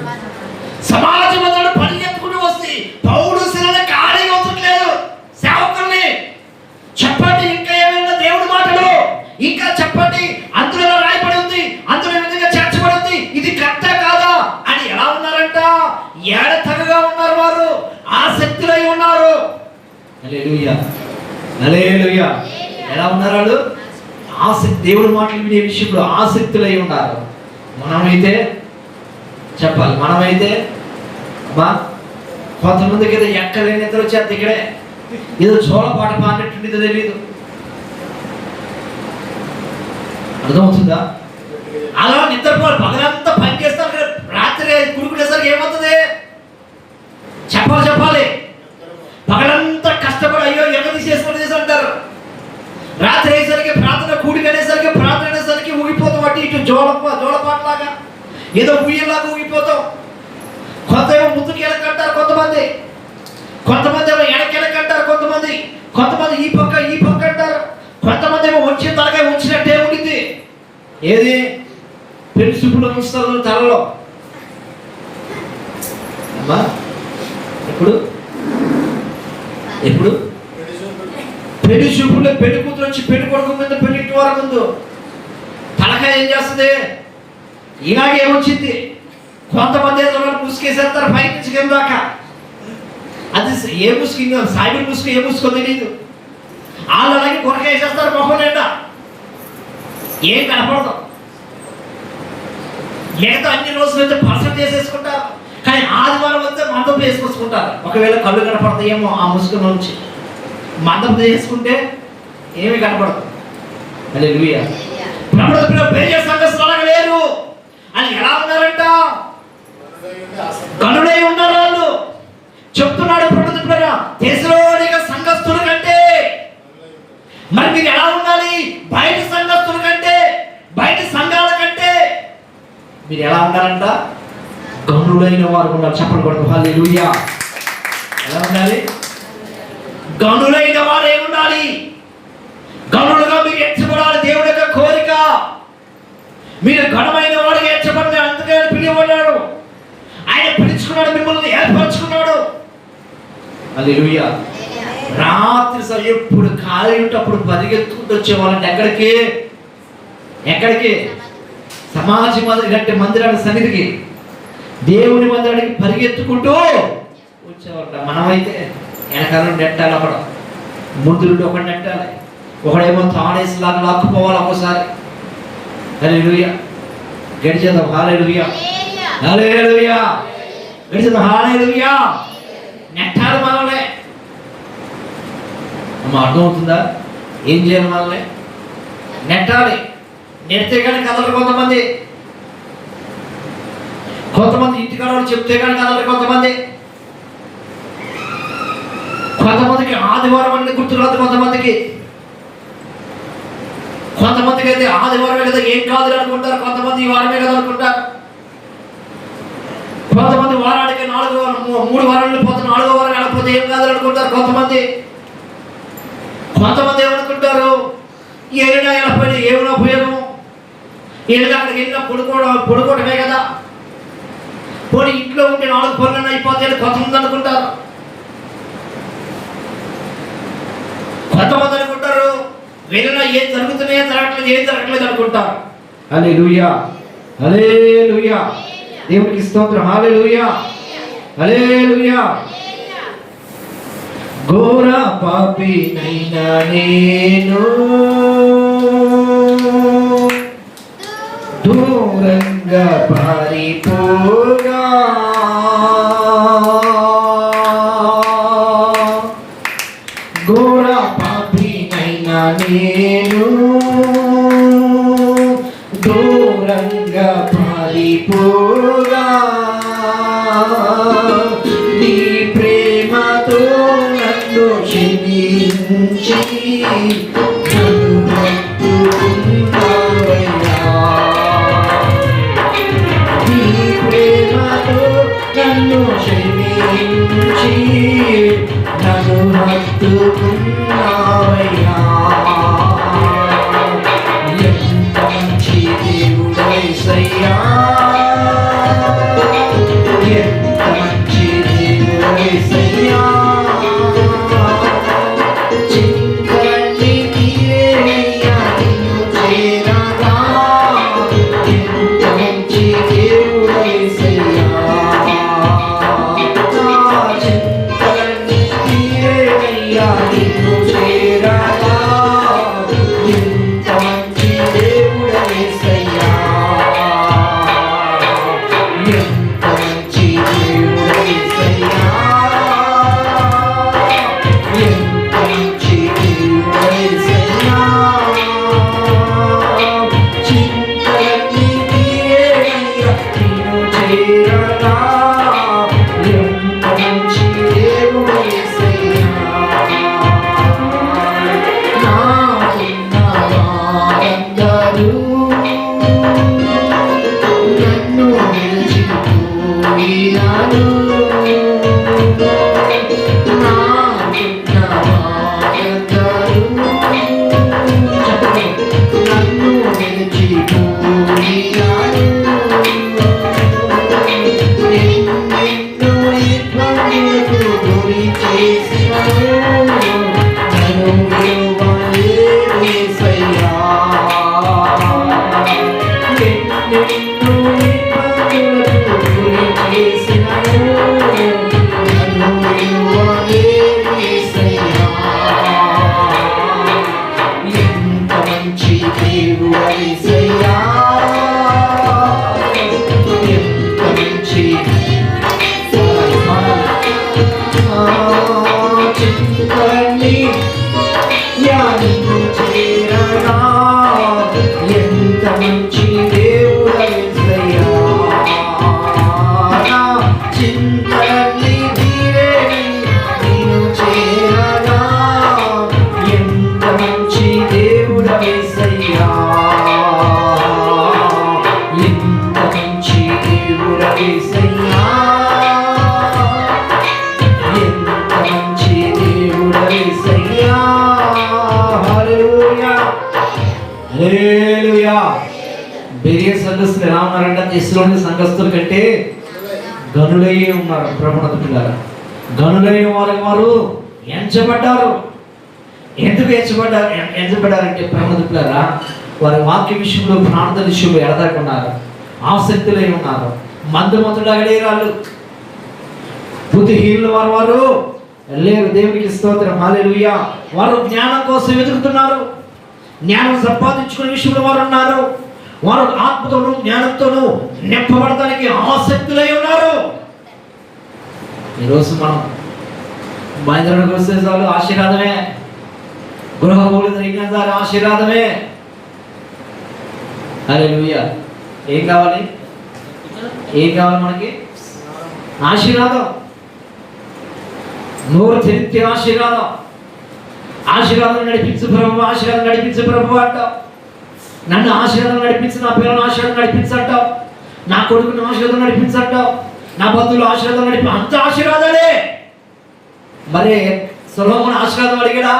సమాజం అందరూ పరిగెత్తుకుంటూ వస్తే పౌలుసులను ఖాళీగా ఉంచట్లేదు సేవకుల్ని. చెప్పండి, ఇంకా ఏమైనా దేవుడి మాటలు ఇంకా చెప్పండి. అందులో రాయబడి ఉంది, అందులో విధంగా చేర్చబడి ఉంది, ఇది కరెక్టా కాదా అని ఎలా ఉన్నారంట? ఏడతగగా ఉన్నారు వారు, ఆసక్తులై ఉన్నారు. హల్లెలూయా, హల్లెలూయా. ఎలా ఉన్నారు వాళ్ళు? ఆసక్తి, దేవుడి మాటలు వినే విషయంలో ఆసక్తులై ఉన్నారు. మనమైతే చెప్పాలి, మనమైతే అమ్మా కొంతమందికి ఏదో ఎక్కలేని నిద్ర వచ్చేది, ఇక్కడే ఏదో చోళపాట పాడినట్టుండిదో తెలియదు. అర్థమవుతుందా? అలా నిద్రపోవాలి, పగలంతా పని చేస్తాం, రాత్రి కుడుకునేసరికి ఏమవుతుంది? చెప్పాలి. పగలంతా కష్టపడి అయ్యో ఎగదీసేసుకొని అంటారు. రాత్రి అయ్యేసరికి ప్రార్థన కూడిక అనేసరికి, ప్రార్థన అనేసరికి ఊగిపోతాం. అటు ఇటు జోలపాటలాగా ఏదో ఉయ్యలాగా ఊగిపోతాం. కొంత ఏమో ముందుకు వెనకంటారు, కొంతమంది ఏమో వెనక్కి వెనకంటారు, కొంతమంది ఈ పక్క అంటారు, కొంతమంది ఏమో వచ్చిన తలకాయ వచ్చినట్టే ఉండింది. ఏది పెళ్లి చూపులో ఉంచుతారు తలలో. అమ్మా ఎప్పుడు పెళ్లి చూపులో పెళ్లి కూతురు వచ్చి పెళ్లి కొడుకు ముందు, పెళ్లి వారం ముందు తలకాయ ఏం చేస్తుంది? ఇలాగే వచ్చింది. కొంతమంది ముసుకేసేస్తారు పైకి నుంచి కింద దాకా. అది ఏ ముసుకు, సాయిబుల్ ముసుకు ఏ ముసుకో తెలియదు. వాళ్ళు అలాగే కొరక వేసేస్తారు మొహం నిండా, ఏం కనపడదు. మిగతా అన్ని రోజులు అయితే పర్సెంట్ చేసేసుకుంటారు, కానీ ఆదివారం వస్తే మందం వేసుకొచ్చుకుంటారు. ఒకవేళ కళ్ళు కనపడతాయేమో ఆ ముసుగు నుంచి. మందం చేసుకుంటే ఏమి కనపడదు. హల్లెలూయా. ప్రభుత్వ సంఘస్థలాగా లేరు అని ఎలా ఉన్నారంట? గనుడై ఉన్నారు వాళ్ళు. చెప్తున్నాడు ప్రభుత్వ తెస్సలోనిక సంఘస్థుల కంటే. మరి మీరు ఎలా ఉండాలి? బయట సంఘస్థుల కంటే, బయట సంఘాల కంటే మీరు ఎలా ఉండాలంట? గనుడైన వారు ఉండాలి. చెప్పండి కొడుకు. హల్లెలూయా. ఎలా ఉండాలి? గనులైన వారు ఏమి ఉండాలి? గనులుగా మీరు ఎంచబడాలి. దేవుడి యొక్క కోరిక. మీరు ఘనమైన వాడిగా ఎంచబడి అందుకే పిలువబడ్డాడు. ఆయన పిలుచుకున్నాడు, మిమ్మల్ని ఏర్పరచుకున్నాడు. హల్లెలూయా. రాత్రి ఎప్పుడు ఖాళీ ఉంటే అప్పుడు పరిగెత్తుకుంటూ వచ్చేవాళ్ళంటే ఎక్కడికి సమాజ మందిరాల సన్నిధికి, దేవుని మందిరానికి పరిగెత్తుకుంటూ వచ్చేవాళ్ళ. మనమైతే వెనకాలం నెట్టాలి, ఒకడు ముందుండి ఒకటి నెట్టాలి, ఒకడేమో తాడేసిలాగా లాక్కుపోవాలి ఒక్కోసారి. హల్లెలూయా, గడిచేద్దాం. హల్లెలూయా, హల్లెలూయా, గడిచేద్దాం. హల్లెలూయా. నెట్టాలి మనల్ని. అమ్మ అర్థమవుతుందా? ఏం చేయాలి? మనల్ని నెట్టాలి. నెడితే కానీ కదలరు కొంతమంది, ఇంటికాడ చెప్తే కానీ కదలరు కొంతమందికి ఆదివారం అంటే గుర్తురాదు, కొంతమందికి అయితే ఆదివారమే కదా, ఏం కాదు అనుకుంటారు. కొంతమంది ఈ వారమే కదా అనుకుంటారు. కొంతమంది వారానికి 3 వారాలు పోతే 4వ వారం వెళ్ళకపోతే ఏం కాదు అనుకుంటారు. కొంతమంది ఏమనుకుంటారు, ఏమైనా వెళ్ళకపోయినా ఏమైనా ఉపయోగం, ఏదైనా అక్కడికి వెళ్ళినా పడుకోవడమే కదా, పోనీ ఇంట్లో ఉంటే 4 పనులన్నీ అయిపోతాయని కొంతమంది అనుకుంటారు. కొంతమంది అనుకుంటారు వెళ్ళినా ఏం జరగట్లేదు అనుకుంటారు. హల్లెలూయా, హల్లెలూయా, దేవునికి స్తోత్రం. హల్లెలూయా, హల్లెలూయా. ఘోర పాపినైనా నేను దూరంగా పారిపోగా, ఘోర పాపినైనా నేను దూరంగా పారిపోగా, నీ ప్రేమతో నన్ను క్షమించి నన్ను హత్తుకున్నావయ్యా. నీ ప్రేమతో నన్ను క్షమించి నన్ను హత్తుకున్నావయ్యా. ఎంత మంచి దేవుడు యేసయ్యా, ఎంత మంచి దేవుడు యేసయ్యా. చింతలన్నీ తీరేనయ్యా నిన్ను చేరగా, ఎంత మంచి దేవుడు యేసయ్యా. చింతలన్నీ తీరేనయ్యా నిన్ను చేరగా, ఎంత మంచి దేవుడు యేసయ్యా. ఎంత మంచి దేవుడు యేసయ్యా, ఎంత మంచి దేవుడు యేసయ్యా. చింతలన్నీ తీరేనయ్యా నిన్ను చేరగా, ఎంత మంచి దేవుడు యేసయ్యా. నాకున్న వారందరూ నన్ను విడిచిపోయినారు, నాకున్న వారందరూ నన్ను విడిచిపోయినారు. ఎన్నెన్నో ఇబ్బందులకు గురి చేసినారు, నన్ను విడువలేదు యేసయ్యా. ఎన్నెన్నో ఇబ్బందులకు గురి చేసినారు, నన్ను విడువలేదు యేసయ్యా. ఎంత మంచి దేవుడు యేసయ్యా, ఎంత మంచి. చింతలన్నీ నిన్ను చేరగా, ఎంత మంచి దేవుడు యేసయ్యా. చింతలన్నీ తీరేనయ్యా నిన్ను చేరగా, ఎంత మంచి దేవుడు యేసయ్యా. ఎంత మంచి దేవుడు యేసయ్యా, ఎంత మంచి దేవుడు యేసయ్యా. హల్లెలూయా, హల్లెలూయా. బెరియా సంఘస్థులు ఎలా ఉన్నారంటే తెస్సలోని సంఘస్థుల కంటే గనులయ్యే ఉన్నారు. ప్రభునందు పిల్లారా, గనులైన వారు ఎంచబడ్డారు. ఎందుకు ఎంచబడ్డారంటే ప్రభునందు పిల్లారా, వారి వాక్య విషయంలో, ప్రార్థన విషయంలో ఎడదాకున్నారు, ఆసక్తులై ఉన్నారు. మందమతులు అగడేరాళ్ళు, బుద్ధిహీనులు వారు లేరు. దేవునికి స్తోత్రం, హల్లెలూయా. వారు జ్ఞానం కోసం వెతుకుతున్నారు, జ్ఞానం సంపాదించుకునే విషయంలో వారు ఉన్నారు. వారు ఆత్మతోనూ జ్ఞానంతోనూ నింపబడటానికి ఆసక్తులై ఉన్నారు. ఈరోజు మనం మహేంద్రుడికి వస్తే చాలు ఆశీర్వాదమే, గృహమూలి జరిగిన సార్ ఆశీర్వాదమే. హల్లెలూయా. ఏం కావాలి? ఏం కావాలి మనకి? ఆశీర్వాదం. నోరు తెరిస్తే ఆశీర్వాదం. ఆశీర్వాదం నడిపించు ప్రభు, ఆశీర్వాదం నడిపించు ప్రభు అంటావు. నన్ను ఆశీర్వాదం నడిపించు, నా పిల్లలను ఆశీర్వాదం నడిపించంటావు, నా కొడుకుని ఆశీర్వాదం నడిపించంటావు, నా బంధువులు ఆశీర్వాదం నడిపి, అంత ఆశీర్వాదాలే. మరి సొలొమోను ఆశీర్వాదం అడిగాడా?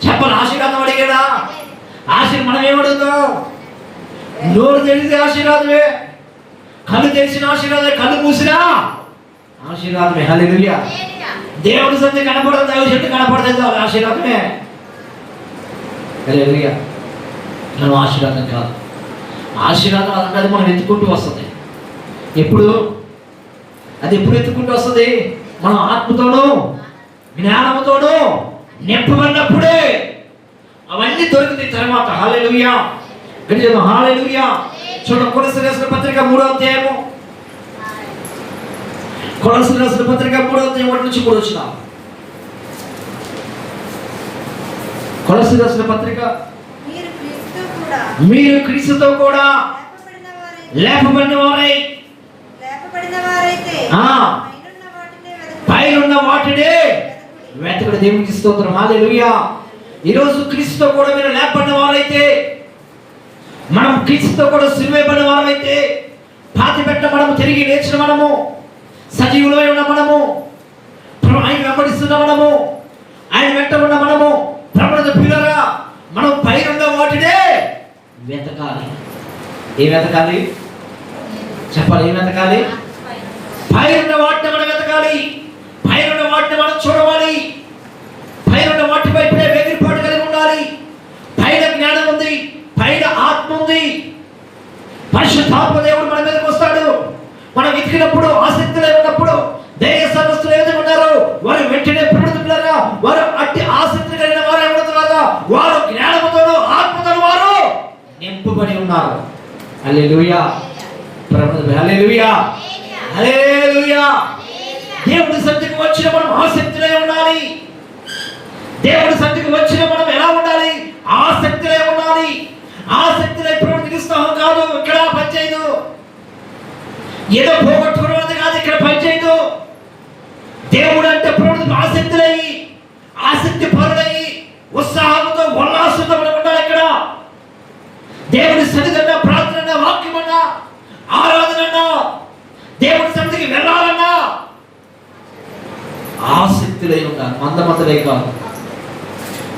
చెప్పని ఆశీర్వాదం అడిగాడా? మనం ఏమడుగుతాం? నోరు తెలిసి ఆశీర్వాదమే, కళ్ళు తెలిసిన ఆశీర్వాదమే, కళ్ళు మూసినా ఆశీర్వాదమే. హల్లెలూయా. దేవుడి సంధి కనపడదు, దైవ చెట్టు కనపడదు, ఆశీర్వాదమే. హల్లెలూయా. మనం ఆశీర్వాదం కాదు, ఆశీర్వాదం అన్నది మనం ఎత్తుకుంటూ వస్తుంది. ఎప్పుడు అది ఎప్పుడు ఎత్తుకుంటూ వస్తుంది? మనం ఆత్మతోనూ జ్ఞానంతోనూ నింపబడినప్పుడే అవన్నీ దొరుకుతాయి తర్వాత. హల్లెలూయా. హల్లెలూయా. చూడండి, కొలస్సీయులకు రాసిన పత్రిక 3వ అధ్యాయము, కొలస్సీయులకు రాసిన పత్రిక 3వ అధ్యాయం 1 నుంచి 3 వచ్చిన. కొలస్సీయులకు రాసిన పత్రిక, మీరు క్రీస్తుతో కూడా లేపబడిన వారై పైనున్న వాటినే వెతకుడు. దేవునికి స్తోత్రం, హల్లెలూయా. ఈరోజు క్రీస్తుతో కూడా మీరు లేపబడిన వారైతే, మనం క్రీస్తుతో కూడా సిలువేయబడిన వారైతే, పాతి పెట్ట మనము, తిరిగి లేచిన మనము, సజీవులమై ఉన్న మనము, ఆయన వెంబడిస్తున్న మనము, ఆయన వెంట ఉన్న మనము, ప్రభువుని పిల్లరా, మనం పైనున్న వాటినే వెతకాలి. ఏం వెతకాలి? చెప్పాలి, ఏం వెతకాలి? పైనున్న వాటిని మనం వెతకాలి, పైనున్న వాటిని మనం చూడవాలి, పైనున్న వాటి వైపునే వెగిరిపాటు కలిగి ఉండాలి. పైన జ్ఞానం ఉంది, పైన ఆత్మ ఉంది, పరిశుద్ధాత్మ దేవుడు మన మీదకి వస్తాడు. మనం వెతికినప్పుడు, ఆసక్తిలో ఉన్నప్పుడు, దేయ సమస్తులు ఏదైతే ఉన్నారో వారు వెంటనే ప్రవృత్తులారా, వారు అట్టి ఆసక్తి కలిగిన వారు ఏమవుతున్నారా, వారు జ్ఞానముతోనూ ఆత్మతోనూ వారు నింపబడి ఉన్నారు. హల్లెలూయా. హల్లెలూయా. హల్లెలూయా. దేవుడి సన్నిధికి వచ్చిన మనం ఆసక్తిలో ఉండాలి. దేవుడి సన్నిధికి వచ్చిన మనం ఎలా ఉండాలి? ఆసక్తిలో ఉండాలి. ఆసక్తిలో ప్రవర్తిస్తాం కాదు, ఇక్కడ పనిచేయదు. ఏదో పోగొట్టుకున్నది కాదు, ఇక్కడ పనిచేయదు. దేవుడు అంటే ప్రవర్తి ఆసక్తులై, ఆసక్తి పరులై, ఉత్సాహంతో ఉల్లాసంతో మనం ఉండాలి. ఇక్కడ దేవుడి సన్నిధి, ప్రార్థన, వాక్యమన్నా, ఆరాధన, దేవుడి సన్నిధికి వెళ్ళాలన్నా ఆసక్తులై ఉండాలి, మందమతులై కాదు.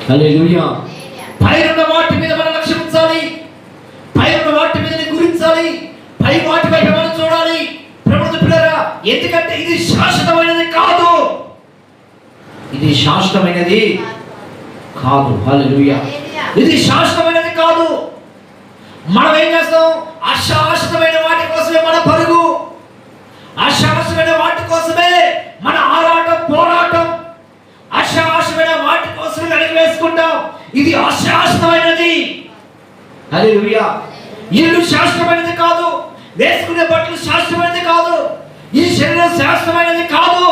హల్లెలూయా. పైనున్న వాటి మీద మనం లక్ష్యం ఉంచాలి, పైనున్న వాటి మీద గురించాలి, పై వాటి వైపు మనం చూడాలి. ప్రభువుని పిల్లరా, ఎందుకంటే ఇది శాశ్వతమైనది కాదు, ఇది శాశ్వతమైనది కాదు. హల్లెలూయా. ఇది శాశ్వతమైనది కాదు. మనం ఏం చేస్తాం? అశాశ్వతమైన వాటి కోసమే మన పరుగు, అశాశ్వతమైన వాటి కోసమే మన ఆరాటం, పోరాటం, అశాశ్వతమైన వాటి కోసమే వెనక్కి వేసుకుంటాం. ఇది అశాశ్వతమైనది. హల్లెలూయా. ఇల్లు శాశ్వతమైనది కాదు, వేసుకునే బట్టలు శాశ్వతమైనది కాదు, ఈ శరీరం శాశ్వతమైనది కాదు,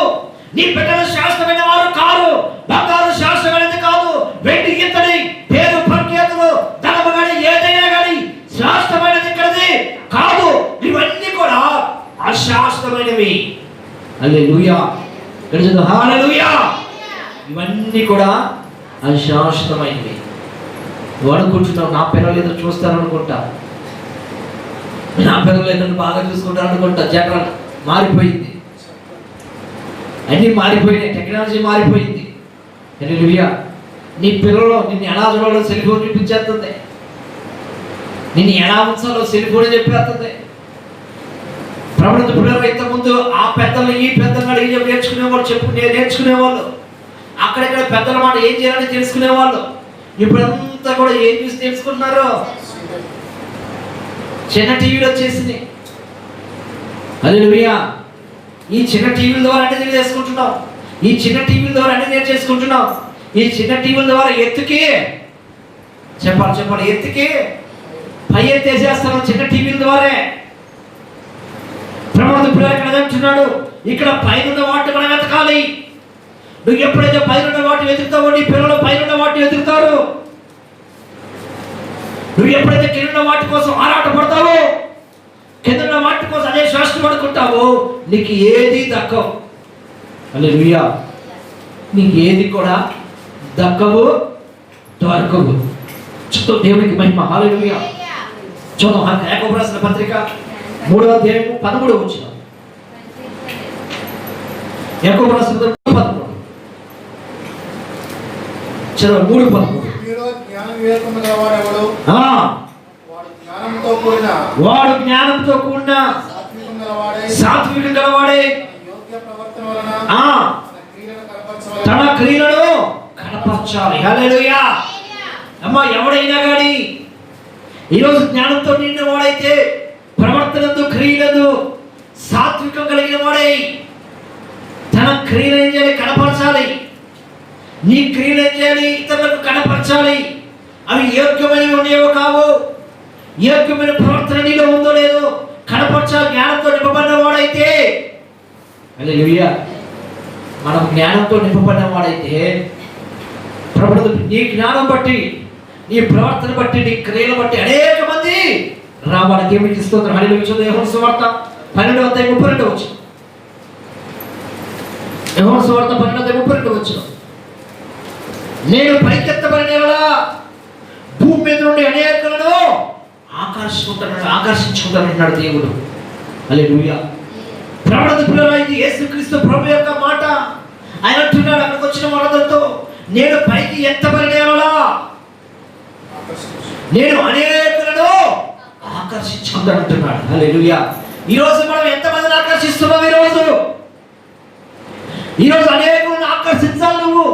నీ బిడ్డలు శాశ్వతమైన వారు కాదు, బంగారు శాశ్వతమైనది కాదు, వెండి ఇత్తడి, పేరు ప్రఖ్యాతులు, ధనము కానీ ఏదైనా కానీ శాశ్వతమైనది ఇక్కడది కాదు. ఇవన్నీ కూడా అశాశ్వతమైనవి. హల్లెలూయా. హల్లెలూయా. ఇవన్నీ కూడా అశాశ్వతమైనవి. నువ్వు అనుకుంటున్నావు, నా పిల్లలు ఏదో చూస్తారనుకుంటా, నా పిల్లలు ఏదో బాగా చూసుకుంటారు అనుకుంటా. జనరల్ మారిపోయింది, అన్నీ మారిపోయినాయి, టెక్నాలజీ మారిపోయింది. హల్లెలూయా. నీ పిల్లలు నిన్ను ఎలా చూడాలో సెల్ ఫోన్ చూపించేస్తుంది, నిన్ను ఎలా ఉంచాలో సెల్ ఫోన్ చెప్పేస్తుంది. ప్రభుత్వ పిల్లలు ఇంతకుముందు ఆ పెద్దలు ఈ పెద్దలు అడిగి నేర్చుకునేవాళ్ళు, నేర్చుకునేవాళ్ళు. అక్కడెక్కడ పెద్దల మాట ఏం చేయాలని తెలుసుకునేవాళ్ళు. ఇప్పుడంతా అంతా కూడా ఏం చూసి తెలుసుకుంటున్నారు? చిన్న టీవీలు వచ్చేసింది. హల్లెలూయా. ఈ చిన్న టీవీల ద్వారా అన్ని తెలియజేసుకుంటున్నాం. ఈ చిన్న టీవీల ద్వారా అన్ని నేర్చేసుకుంటున్నాం. ఈ చిన్న టీవీల ద్వారా ఎత్తుకి చెప్పాలి ఎత్తుకి పై ఎత్తేసేస్తాను చిన్న టీవీల ద్వారా. ప్రభువు పిల్లలు ఇక్కడ చెప్తున్నాడు, ఇక్కడ పైన వాటిని మనం వెతకాలి. నువ్వు ఎప్పుడైతే పైన వాటిని వెతుకుతావో నీ పిల్లలు పైన వాటిని వెతుకుతారు. నువ్వు ఎప్పుడైతే కింద వాటి కోసం ఆరాట పడతావో, కింద వాటి కోసం అదే శ్వాస పడుకుంటావో నీకు ఏది దక్కవు. హల్లెలూయా. నీకు ఏది కూడా దక్కవు, దొరకవు. చూద్దాం దేవునికి మహిమ. హల్లెలూయా. చూద్దాం యాకోబు రాసిన పత్రిక 3వ అధ్యాయం 13వ వచనం. యాకోబు రాసిన 13 చదవ 3:13. వాడు జ్ఞానంతో కూడిన సాత్వికం గలవాడే తన క్రియలను కనపరచాలి. హల్లెలూయా. అమ్మా, ఎవడైనా కానీ ఈరోజు జ్ఞానంతో నిండిన వాడైతే ప్రవర్తనతో క్రియలందు సాత్వికం కలిగిన వాడై తన క్రియలు ఏం చేయాలి? కనపరచాలి. నీ క్రియలు ఏం చేయాలి? ఇతరులకు కనపరచాలి. అవి యోగ్యమైనవి ఉండేవో కావు. యోగ్యమైన ప్రవర్తన నీలో ఉందో లేదో కనపరచాలి. జ్ఞానంతో నింపబడిన వాడైతే. హల్లెలూయా. మనం జ్ఞానంతో నింపబడిన వాడైతే ప్రభువు నీ జ్ఞానం బట్టి, నీ ప్రవర్తన బట్టి, నీ క్రియలు బట్టి అనేక మంది రావాలని దేవునికి స్తోత్రం. హల్లెలూయా. యోహాను సువార్త 12:32. యోహాను సువార్త 12:32. నేను పైకెత్తబడినలా భూమి మీద నుండి అనేకులను ఆకర్షించుకుంటానన్నాడు దేవుడు. హల్లెలూయా. ప్రభువు పిల్లలు, ఇది యేసుక్రీస్తు ప్రభు యొక్క మాట. ఆయన అంటున్నాడు అక్కడికి వచ్చిన వాళ్ళతో, నేను పైకి ఎత్తబడినలా నేను అనేకులను ఆకర్షించుకుంటానంటున్నాడు. హల్లెలూయా. ఈరోజు మనం ఎంతమందిని ఆకర్షిస్తున్నాం? ఈరోజు అనేకులను ఆకర్షించాలి నువ్వు.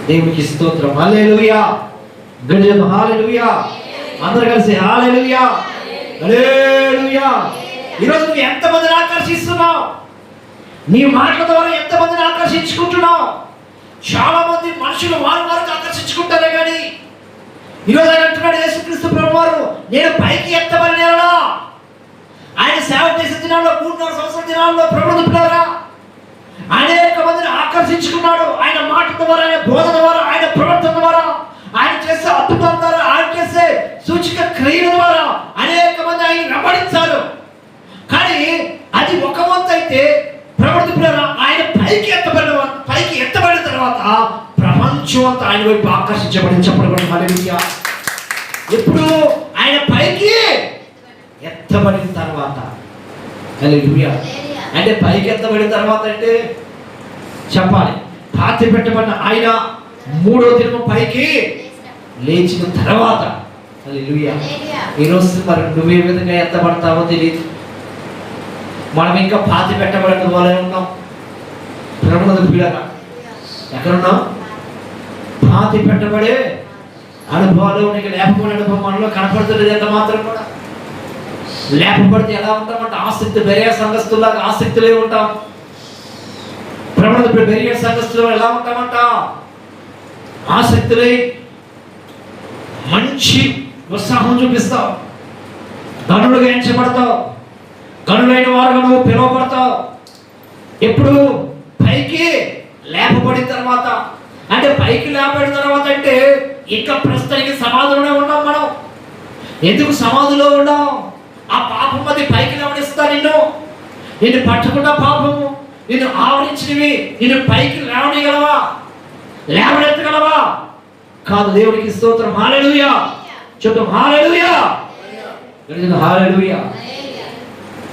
దేవునికి స్తోత్రం. హల్లెలూయా. గడియలు హల్లెలూయా. అందరూ కలిసి హల్లెలూయా. హల్లెలూయా. ఈరోజు నువ్వు ఎంతమందిని ఆకర్షిస్తున్నావు? నీ మాటల ద్వారా ఎంతమందిని ఆకర్షించుకుంటున్నావు? చాలా మంది మనుషులు వారికి ఆకర్షించుకుంటారే కానీ ఈరోజు ఆయన అంటున్నాడు యేసుక్రీస్తు ప్రభువారు, నేను పైకి ఎత్తబడినలా. ఆయన సేవ చేసే దినాల్లో 3 సంవత్సరాల దినాల్లో ప్రభువు పిల్లరా అనేక మందిని ఆకర్షించుకున్నాడు. ఆయన మాట ద్వారా, ఆయన బోధన ద్వారా, ఆయన ప్రవర్తన ద్వారా, ఆయన చేసే అద్భుతాల ద్వారా, ఆయన చేసే సూచిక క్రియల ద్వారా అనేక మంది ఆయన వెంబడించారు. కానీ అది ఒక వంతు అయితే ప్రభువు పిల్లరా ఆయన పైకి ఎత్తబడిన తర్వాత ప్రపంచం అంతా ఆయన వైపు ఆకర్షించబడి చెప్పబడి. హల్లెలూయా. ఎప్పుడు ఆయన పైకి ఎత్తబడిన తర్వాత. హల్లెలూయా. అంటే పైకి ఎత్తబడిన తర్వాత అంటే చెప్పాలి, పాతి పెట్టబడిన ఆయన 3వ దినం పైకి లేచిన తర్వాత. హల్లెలూయా. ఈరోజు మరి నువ్వు ఏ విధంగా ఎత్తబడతావో తెలియదు. మనం ఇంకా పాతి పెట్టబడిన వాళ్ళే ఉన్నాం. ప్రభువు పిల్లగా ఎక్కడున్నాం? పాతి పెట్టబడే అనుభవాలు నీకు లేకపోయిన అనుభవం మనలో కనపడుతుంది. ఎంత మాత్రం కూడా లేకపోతే ఎలా ఉంటామంటే ఆసక్తి బెరియా సంఘస్థులాగా ఆసక్తిలే ఉంటాం. ప్రభువు బెరియా సంఘస్థులు ఎలా ఉంటామంట? ఆసక్తులై మంచి ఉత్సాహం చూపిస్తావు, గనులుగా ఎంచబడతావు, గనులైన వారుగా నువ్వు పిలువబడతావు. ఎప్పుడు పైకి లేపబడిన తర్వాత. అంటే పైకి లేపబడిన తర్వాత అంటే ఇంకా ప్రస్తుతానికి సమాధిలోనే ఉన్నాం మనం. ఎందుకు సమాధిలో ఉన్నాం? ఆ పాపం అది పైకి లేవడిస్తా నిన్ను పట్టుకున్న పాపము నిన్ను ఆవరించినవి నిన్ను పైకి లేవనగలవా? లేవనెత్తగలవా? కాదు. దేవునికి స్తోత్రం. హల్లెలూయా. చూద్దాం. హల్లెలూయా. హల్లెలూయా.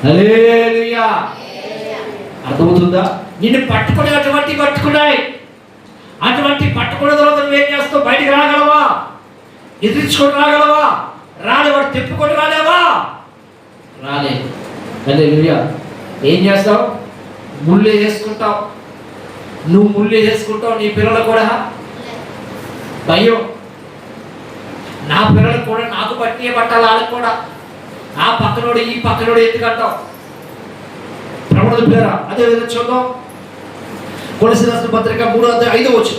హల్లెలూయా. అర్థమవుతుందా? నిన్ను పట్టుకున్నాయి. అటువంటి పట్టుకున్న తర్వాత నువ్వేం చేస్తావు? బయటికి రాగలవా? ఎదిరించుకొని రాగలవా? రాలేవాడు తిప్పుకొని రాలేవా? రాలేదు. హల్లెలూయా. ఏం చేస్తావు? ముళ్ళే వేసుకుంటావు. నువ్వు ముళ్ళే వేసుకుంటావు, నీ పిల్లలు కూడా భయం. నా పిల్లలకు కూడా నాకు బట్టే పట్టాలి, వాళ్ళకి కూడా ఆ పక్కనోడు ఈ పక్కనోడు ఎందుకంటావు. ప్రభువుని పేర అదే విధంగా చూద్దాం. కొలస్సీ రాసిన పత్రిక 3:5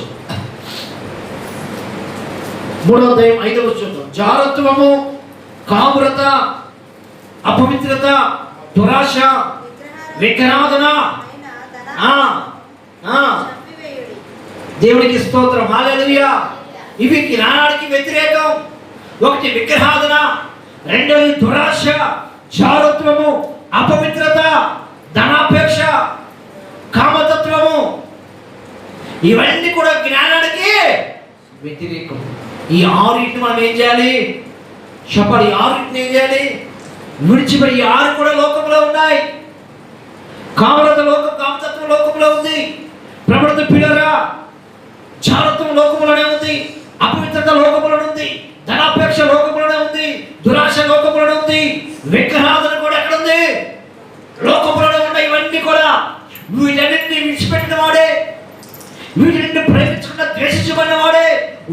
3:5 చూద్దాం. జారత్వము, కామురత, అపవిత్రత, దురాశ, విగ్రహారాధన, దేవునికి స్తోత్రం, హల్లెలూయా. ఇవి జ్ఞానానికి వ్యతిరేకం. ఒకటి విగ్రహారాధన, రెండోది దురాశ, జారత్వము, అపవిత్రత, ధనాపేక్ష, కామతత్వము. ఇవన్నీ కూడా జ్ఞానానికి వ్యతిరేకం. ఈ ఆరింటిని మనం ఏం చేయాలి చెప్పాలి. ఈ ఆరింటిని ఏం చేయాలి? విడిచిపోయి. ఈ 6 కూడా లోకంలో ఉన్నాయి. కామతత్వం లోకంలో ఉంది. ప్రబుద్ధ పిల్లరా, జారత్వం లోకంలోనే ఉంది. అపవిత్రత లోకంలోనే ఉంది. ధనాపేక్ష లోకంలోనే ఉంది. దురాశ లోకంలోనే ఉంది. విగ్రహారాధన కూడా ఎక్కడ ఉంది? లోకంలోనే ఉన్నాయి. ఇవన్నీ కూడా వీటన్నిటిని విడిచిపెట్టిన వాడే, వీటిని ప్రేమించకుండా ద్వేషించబడిన వాడే,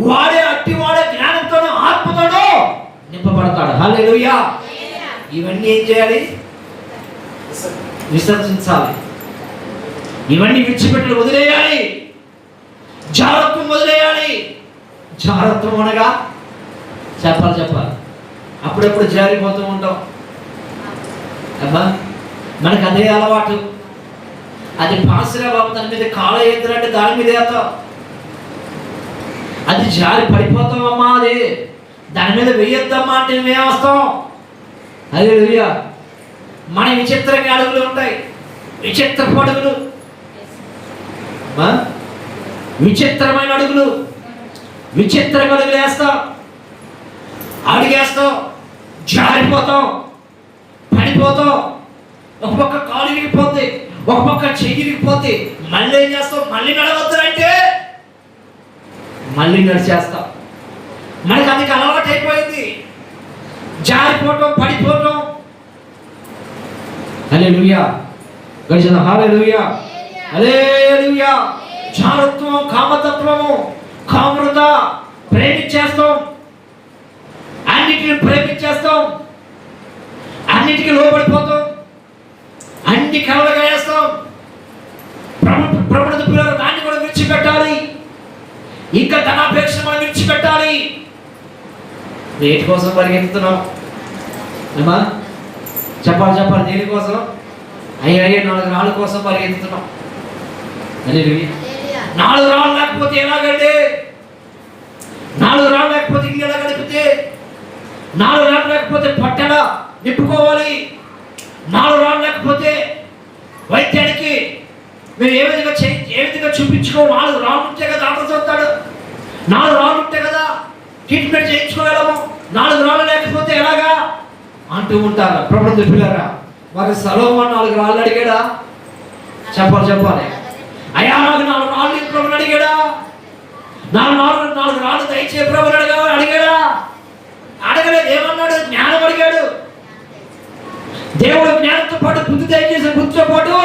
వాడే అట్టి వాడే జ్ఞానంతోనూ ఆత్మతోనూ నింపబడతాడు. హల్లెలూయా. ఇవన్నీ ఏం చేయాలి? విసర్జించాలి. ఇవన్నీ విడిచిపెట్టి వదిలేయాలి. జారత్వం వదిలేయాలి. జారత్వం అనగా చెప్పాలి. అప్పుడప్పుడు జారిపోతూ ఉంటాం అమ్మా. మనకు అదే అలవాటు. అది పాసిరా బాబు, దాని మీద కాళ్ళ ఎదురంటే దాని మీద వేస్తాం. అది జారి పడిపోతామమ్మా. అది దాని మీద వేయొద్దమ్మా అంటే మేము వస్తాం. హల్లెలూయా. మన విచిత్రంగా అడుగులు ఉంటాయి. విచిత్రపు అడుగులు, విచిత్రమైన అడుగులు, విచిత్రంగా అడుగులు వేస్తాం. అడిగేస్తాం, జారిపోతాం, పడిపోతాం. ఒక పక్క కాలు ఇరిగిపోతే, ఒక పక్క చెయ్యి ఇరిగిపోతే మళ్ళీ ఏం చేస్తాం? మళ్ళీ నడవద్దంటే మళ్ళీ నడిచేస్తాం. మనకి అందుకు అలవాటు అయిపోయింది జారిపోవటం, పడిపోవటం. హల్లెలూయా. హల్లెలూయా, హల్లెలూయా. జారత్వం, కామతత్వము, కామృత, ప్రేమించేస్తాం. అన్నిటిని ప్రేమించేస్తాం, అన్నిటికీ లోబడిపోతాం, అన్ని కలలుగా వేస్తాం. ప్రభుత్వ పిల్లలు దాన్ని కూడా విడిచిపెట్టాలి. ఇంకా ధనాపేక్ష మనం విడిచిపెట్టాలి. దేని కోసం పరిగెత్తుతున్నాం అమ్మా? చెప్పాలి. దేనికోసం? అయ్యే 4 రాళ్ళ కోసం పరిగెత్తుతున్నాం. 4 రాళ్ళు లేకపోతే ఎలాగండి? 4 రాళ్ళు లేకపోతే ఇల్లు ఎలా గడిపితే? 4 రాళ్ళు లేకపోతే పట్టణ నింపుకోవాలి. 4 రాళ్ళు లేకపోతే వైద్యానికి మేము ఏ విధంగా చూపించుకో. 4 రాళ్ళు ఉంటే కదా డాక్టర్ చూస్తాడు. 4 రాళ్ళు ఉంటే కదా ట్రీట్మెంట్ చేయించుకోగలము. 4 రాళ్ళు లేకపోతే ఎలాగా అంటూ ఉంటారు ప్రభుత్వ పిల్లరా. మరి సలోమోను 4 రాళ్ళు అడిగాడా? చెప్పాలి. అయ్యా నాకు 4 రాళ్ళు ప్రభుని అడిగాడా? 4 రాళ్ళు దయచే ప్రభుని అడిగాడా? అడగలేదు. ఏమన్నాడు? జ్ఞానం అడిగాడు. దేవుడు జ్ఞానంతో పాటు బుద్ధి దయచేసి బుద్ధితో పాటు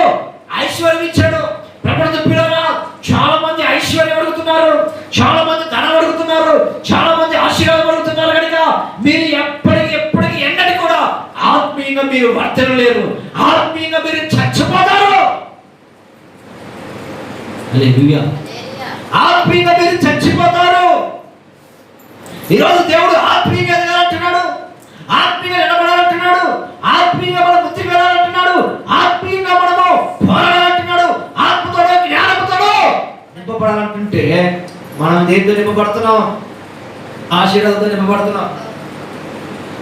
ఐశ్వర్యం ఇచ్చాడు. ప్రభుత్వ పిల్లరా, చాలా మంది ఐశ్వర్యం అడుగుతున్నారు, చాలా మంది ధనం అడుగుతున్నారు, చాలా మంది ఆశీర్వాదం అడుగుతున్నారు. కనుక మీరు ఎప్పటికీ ఎండని కూడా ఆత్మీయంగా మీరు వర్తనలేరు. ఆత్మీయంగా మీరు చచ్చిపోతారు. హల్లెలూయా. ఆత్మీయంగా మీరు చచ్చిపోతారు. ఈరోజు దేవుడు ఆత్మీయంగా ఎదగాలంటున్నాడు, ఆత్మీయంగా నిలబడాలంటున్నాడు, ఆత్మీయంగా మనం ముందుకు వెళ్ళాలంటున్నాడు, ఆత్మీయంగా మనము పోరాడాలంటున్నాడు, ఆత్మతోడో జ్ఞానంతోడో నింపబడాలంటుంటే మనం దేంతో నింపబడుతున్నాం? ఆశీర్వాదంతో నింపబడుతున్నాం.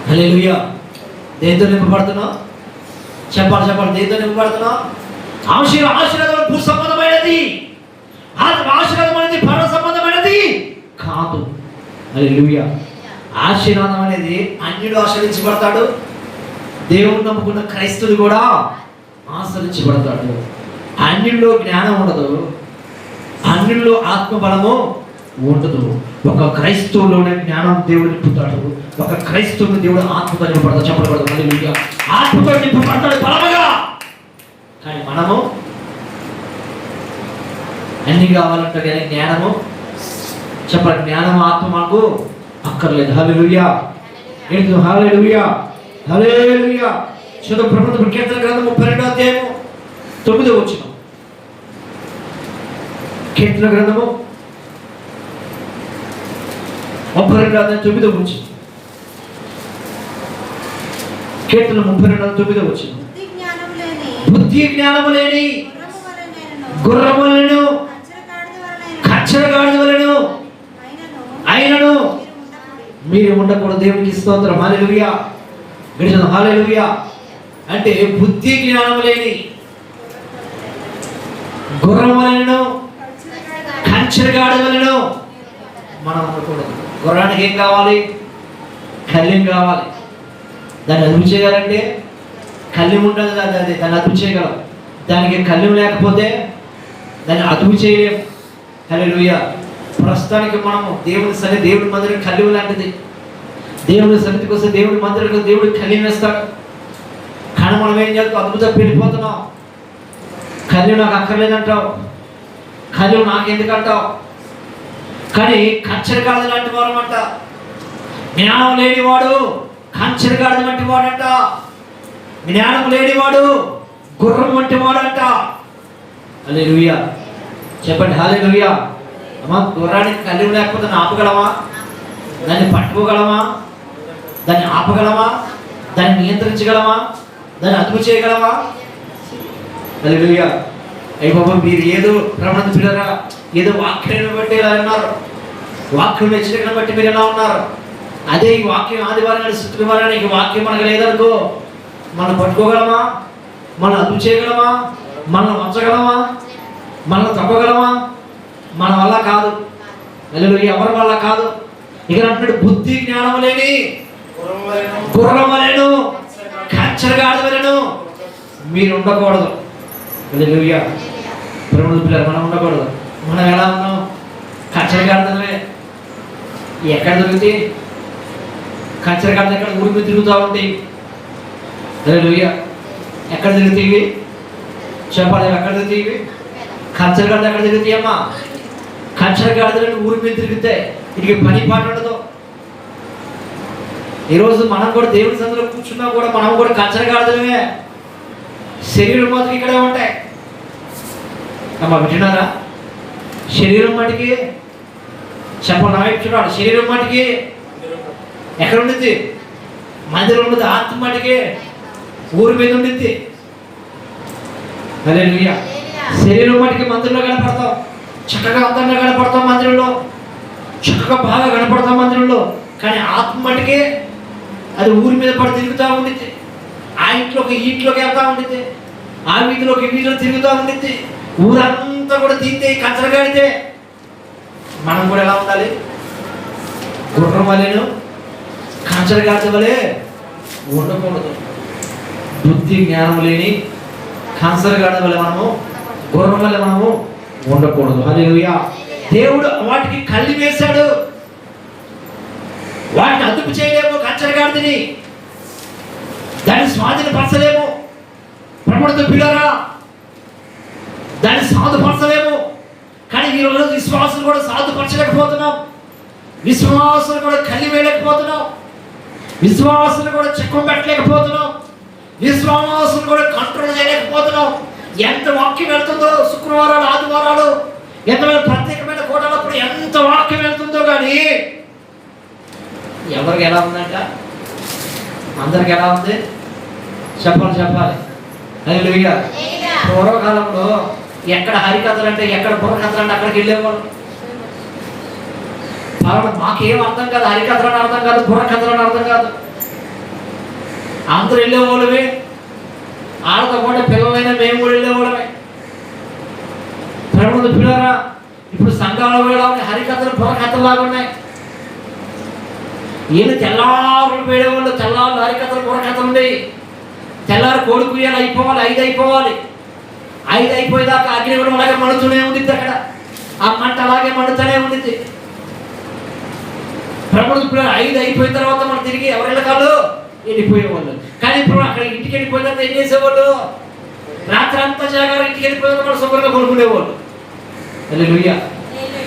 హల్లెలూయా. దేంతో నింపబడుతున్నాం? చెప్పాలి. దేంతో నింపబడుతున్నాం? ఆశీర్వాదం భూ సంబంధమైనది, ఆశీర్వాదం అనేది పర సంబంధమైనది కాదు. హల్లెలూయా. ఆశీర్వాదం అనేది అన్యుడు ఆశ్రయించబడతాడు. దేవుడు నమ్ముకున్న క్రైస్తవులు కూడా ఆశ్రయించబడతాడు. అన్యుల్లో జ్ఞానం ఉండదు, అన్యుల్లో ఆత్మబలము ఉండదు. ఒక క్రైస్తవులోనే జ్ఞానం దేవుడు నింపుతాడు. ఒక క్రైస్తవుని దేవుడు ఆత్మతో నింపబడతాడు. చెప్పబడతాడు. హల్లెలూయా. ఆత్మతో నింపబడతాడు బలముగా. కానీ మనము అన్ని కావాలంటే కానీ జ్ఞానము చెప్పండి, జ్ఞానం ఆత్మ మాకు అక్కర్లేదు. హల్లెలూయా. ఏంటి? హల్లెలూయా, హల్లెలూయా. చదువు ప్రపంచ కీర్తన గ్రంథం 32వ అధ్యాయము 9వ వచనం. కీర్తన గ్రంథము 32వ అధ్యాయం 9వ వచనం. కీర్తన 32:9 వచనం. బుద్ధి జ్ఞానము లేని గుర్రములను కచ్చరగాడిద వలెను అయినను మీరు ఉండకూడదు. దేవునికి స్తోత్రం. హల్లెలూయా. గడిచిన హల్లెలూయా. అంటే బుద్ధి జ్ఞానము లేని గుర్రములను కచ్చరగాడిద వలెను మనం ఉండకూడదు. గుర్రానికి ఏం కావాలి? కళ్ళెం కావాలి. దాన్ని అదుపు చేయాలంటే కళ్ళెం ఉంటుంది, దాన్ని అదుపు చేయగలం. దానికి కళ్ళెం లేకపోతే దాన్ని అదుపు చేయలేము. హల్లెలూయా. ప్రస్తుతానికి మనము దేవుడి మందిరం కళ్ళెం లాంటిది. దేవుడి సన్నిధికి వస్తే దేవుడి మందిరం దేవుడు కళ్ళెం వేస్తాడు. కానీ మనం ఏం చేస్తాం? అదుపుతో వెళ్ళిపోతున్నాం. కళ్ళెం నాకు అక్కర్లేదంటావు, కళ్ళెం నాకెందుకంటావు. కానీ కంచెరగాడిద లాంటి వారు అంట. జ్ఞానం లేనివాడు కంచెరగాడిద వంటి వాడంట. జ్ఞానం లేనివాడు గుర్రం వంటి వాడంట. హల్లెలూయా. చెప్పండి హల్లెలూయా. అమ్మా, గుర్రానికి కళ్ళెం లేకపోతే దాన్ని ఆపగలమా? దాన్ని పట్టుకోగలమా? దాన్ని ఆపగలమా? దాన్ని నియంత్రించగలమా? దాన్ని అదుపు చేయగలమా? హల్లెలూయా. అయ్యి బాబా, మీరు ఏదో ప్రమాణ పిల్లరా, ఏదో వాక్యాన్ని బట్టి ఇలా ఉన్నారు, వాక్యం హెచ్చరికను బట్టి మీరు ఎలా ఉన్నారు. అదే ఈ వాక్యం ఆదివారం శుక్రవారానికి ఈ వాక్యం మనకు లేదనుకో, మనం పట్టుకోగలమా? మనం అదుపు చేయగలమా? మనం వంచగలమా? మనం తప్పగలమా? మన వల్ల కాదు. హల్లెలూయా. ఎవరి వల్ల కాదు. ఇక్కడ అంటున్నాడు, బుద్ధి జ్ఞానం లేని గుర్రం వలెను కంచెరగాడిద వలెను మీరు ఉండకూడదు. హల్లెలూయా. ప్రభువు పిల్లలు మనం ఉండకూడదు. మనం ఎలా ఉన్నాం? కంచెరగాడిదలే. ఎక్కడ దొరుకుతాయి కంచెరగాడిద? ఎక్కడ ఊరి మీద తిరుగుతూ ఉంటాయి. హల్లెలూయా. ఎక్కడ తిరుగుతాయి? చెప్పాలి, ఎక్కడ తిరుగుతాయి? కంచెరగాడిద ఎక్కడ తిరుగుతాయి అమ్మా? కంచెరగాడిదలు ఊరి మీద తిరుగుతాయి. ఇది పని పాట ఉండదు. ఈరోజు మనం కూడా దేవుడి సందులో కూర్చున్నా కూడా మనం కూడా కంచెరగాడిదలమే. శరీరం మాత్రం ఇక్కడే ఉంటాయి అమ్మా. వింటున్నారా? శరీరం మటుకి చెప్పండి, నాయకుడు శరీరం మటుకి ఎక్కడ ఉండిద్ది? మందిరం ఉండదు. ఆత్మ మటుకి ఊరి మీద ఉండిద్ది. హల్లెలూయా. శరీరం మటుకి మందిరంలో కనపడతాం, చక్కగా అందంగా కనపడతాం మందిరంలో, చక్కగా బాగా కనపడతాం మందిరంలో. కానీ ఆత్మ మటుకి అది ఊరి మీద పడి తిరుగుతూ ఉండిద్ది. ఆ ఇంట్లోకి ఈ ఇంట్లోకి వెళ్తూ ఉండిద్ది, ఆ వీధిలోకి వీధిలో తిరుగుతూ ఉండిద్ది. ఊరంతా కూడా తీస్తే కంచెరగాడితే. మనం కూడా ఎలా ఉండాలి? గుర్రం వలెను కంచెరగాడిద వలె ఉండకూడదు. బుద్ధి జ్ఞానం లేని కంచెరగాడిద వలె మనము, గుర్రం వలె మనము ఉండకూడదు. హల్లెలూయా. దేవుడు వాటికి కళ్ళి వేశాడు. వాటిని అదుపు చేయలేము. కంచెరగాడిదని దాన్ని స్వాధీనపరచలేము. ప్రమాణతో పిల్లరా, దాన్ని సాధుపరచలేము. కానీ ఈరోజు విశ్వాసం కూడా సాధుపరచలేకపోతున్నాం. విశ్వాసం కూడా కళ్ళి వేయలేకపోతున్నాం. విశ్వాసం కూడా చెక్కం పెట్టలేకపోతున్నాం. విశ్వాసం కూడా కంట్రోల్ చేయలేకపోతున్నాం. ఎంత వాక్యం వెళ్తుందో శుక్రవారాలు ఆదివారాలు, ఎంతమైన ప్రత్యేకమైన కూటలప్పుడు ఎంత వాక్యం వెళ్తుందో కానీ ఎవరికి ఎలా ఉందంట? అందరికి ఎలా ఉంది? చెప్పాలి. హల్లెలూయా. పూర్వకాలంలో ఎక్కడ హరికథలు అంటే, ఎక్కడ బుర్రకథలు అంటే అక్కడికి వెళ్ళేవాళ్ళు. మాకేం అర్థం కాదు, హరికథలు అని అర్థం కాదు, బుర్రకథలు అని అర్థం కాదు. అందరూ వెళ్ళేవాళ్ళమే. ఆడతో పాటు పిల్లలైనా మేము కూడా వెళ్ళేవాళ్ళమే. ప్రభుత్వ పిల్లరా, ఇప్పుడు సంఘాల వేళ హరికథలు బుర్రకథలు లాగా ఉన్నాయి. ఈయన తెల్లారులు వేడేవాళ్ళు, తెల్లారులు హరికథలు బుర్రకథలు ఉండేవి. తెల్లారు కోడి కుయ్యాలి, అయిపోవాలి, 5 అయిపోవాలి. 5 అయిపోయేదాకా అగ్ని కూడా అలాగే మండుతూనే ఉండిద్ది. అక్కడ ఆ మంట అలాగే మండుతూనే ఉండిద్ది. ప్రభుత్వ పిల్లలు 5 అయిపోయిన తర్వాత మనం తిరిగి ఎవరి కాళ్ళు వెళ్ళిపోయేవాళ్ళు. కానీ ఇప్పుడు అక్కడ ఇంటికి వెళ్ళిపోయిన తర్వాత ఏం చేసేవాళ్ళు? రాత్రి అంతా జాగారు, ఇంటికి వెళ్ళిపోయిన వాళ్ళు శుభ్రంగా కొనుక్కునేవాళ్ళు. హల్లెలూయా.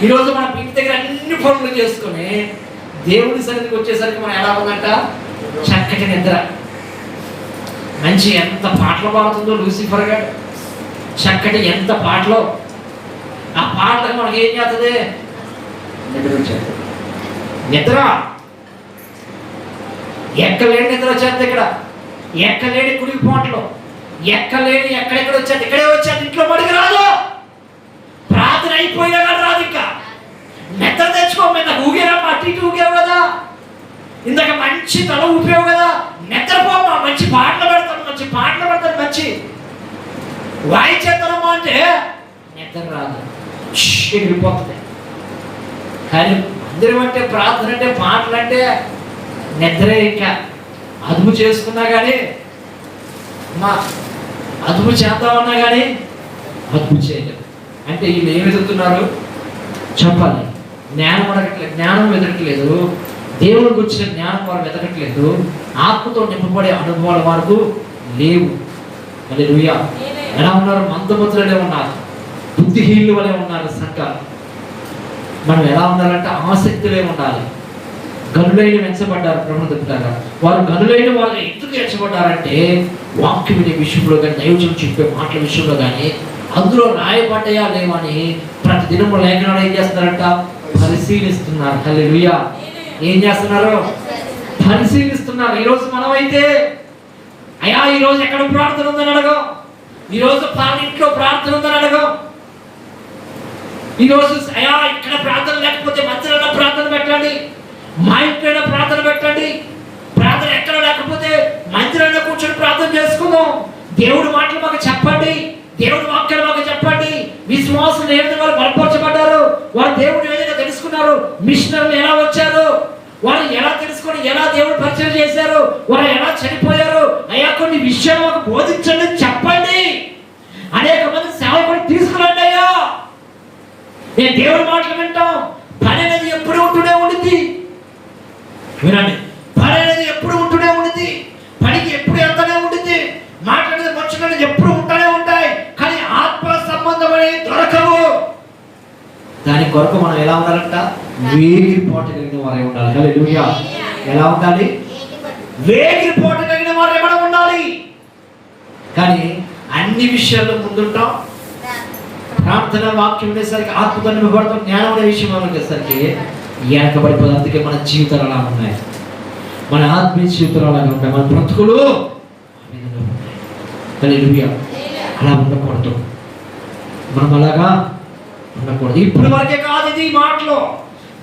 ఈరోజు మన ఇంటి దగ్గర అన్ని పనులు చేసుకుని దేవుడి సన్నిధికి వచ్చేసరికి మనం ఎలా ఉందంట, చక్కటి నిద్ర. మంచి ఎంత పాటలు పాడుతుందో లూసిఫర్ గారు, చక్కటి ఎంత పాటలో. ఆ పాటలకు మనకి ఏం చేస్తుంది, నిద్ర. ఎక్కలేని నిద్ర వచ్చేది ఇక్కడ, ఎక్కలేని కుడికి పాటలు, ఎక్కలేని ఎక్కడెక్కడ వచ్చేది, ఇక్కడే వచ్చేది, ఇంట్లో పడికి రాదు. ప్రార్థన అయిపోయినా కానీ రాదు. ఇంకా నిద్ర తెచ్చుకో, మీద ఊగేరా, అటు ఇటు ఊగావు కదా, ఇందాక మంచి తల ఊపావు కదా, నిద్రపోమా. మంచి పాటలు పెడతాను, మంచి పాటలు పెడతాను, మంచి వాయిచేతనమా అంటే నిద్ర రాదు, ఎగిరిపోతుంది. కానీ మందిరం అంటే, ప్రార్థన అంటే, పాటలు అంటే నిద్రే. ఇంకా అదుపు చేసుకున్నా కానీ, మా అదుపు చేద్దామన్నా కానీ అదుపు చేయలేదు. అంటే వీళ్ళు ఏమి ఎదుగుతున్నారు చెప్పాలి. జ్ఞానం అడగట్లేదు, జ్ఞానం వెతకట్లేదు, దేవుడికి వచ్చిన జ్ఞానం వారు వెతకట్లేదు, ఆత్మతో నింపబడే అనుభవాల వరకు లేవు. హల్లెలూయా. ఎలా ఉన్నారు, మందబుద్ధులే ఉన్నారు, బుద్ధిహీనుల వలె ఉన్నారు సంఘాలు. మనం ఎలా ఉండాలంటే ఆసక్తులే ఉండాలి. గనులైన వెంచబడ్డారు ప్రభువుని చెప్తారా, వారు గనులైన వాళ్ళు ఎందుకు ఎంచబడ్డారంటే వాక్యం వినే విషయంలో కానీ, దైవజనులు చెప్పే మాటల విషయంలో కానీ అందులో రాయబడ్డాయా లేవని ప్రతి దినము లేఖనాలు ఏం చేస్తున్నారంట, పరిశీలిస్తున్నారు. హల్లెలూయా. ఏం చేస్తున్నారు, పరిశీలిస్తున్నారు. ఈరోజు మనమైతే అయ్యా ఈరోజు ఎక్కడ ప్రార్థన ఉందని అడగం, ఈరోజు ఇంట్లో ప్రార్థన ఉందని అడగం, ఈరోజు అయ్యా ఇక్కడ ప్రార్థన లేకపోతే మందిరంలో ప్రార్థన పెట్టండి, మా ఇంట్లో ప్రార్థన పెట్టండి. ప్రార్థన ఎక్కడ లేకపోతే మందిరంలో కూర్చొని ప్రార్థన చేసుకుందాం. దేవుడి మాటలు మాకు చెప్పండి, దేవుడి వాక్యాలు మాకు చెప్పండి. విశ్వాసులు ఏ విధంగా బలపరచబడ్డారు, వారు దేవుడు ఏ విధంగా తెలుసుకున్నారు, మిషనరీలు ఎలా వచ్చారు, వారు ఎలా తెలుసుకొని ఎలా దేవుడు పరిచయం చేశారు, వారు ఎలా చనిపోయారు, అయ్యా కొన్ని విషయాలు మాకు బోధించండి, చెప్పండి. అనేక మంది సేవకులు తీసుకురండి అయ్యా. నేను దేవుడి మాటలు వింటాం. పని అనేది ఎప్పుడు ఉంటూనే ఉండింది. వినండి, పని అనేది ఎప్పుడు ఉంటూనే ఉండింది, పనికి ఎప్పుడు వెళ్తూనే ఉండింది, మాట్లాడేది మనుషులు ఎప్పుడు ఉంటూనే ఉంటాయి. కానీ ఆత్మ సంబంధం అనేది దొరకవు. దాని కొరకు మనం ఎలా ఉండాలంట, వేగిరిపోటు కలిగిన వారే ఉండాలి. హల్లెలూయా. ఎలా ఉండాలి, వేగిరిపోటు కలిగిన వారే మనం ఉండాలి. కానీ అన్ని విషయాల్లో ముందుంటాం. ప్రార్థన వాక్యం ఉండేసరికి, ఆత్మతో నింపబడతాం, జ్ఞానం అనే విషయం వచ్చేసరికి వెనకబడిపోదు. అందుకే మన జీవితాలు అలా ఉన్నాయి, మన ఆత్మీయ జీవితాలు అలాగే ఉంటాయి, మన బ్రతుకులు హల్లెలూయా అలా ఉండకూడదు. మనం అలాగా ఉండకూడదు. ఇప్పుడు వరకే కాదు, ఇది మాటలో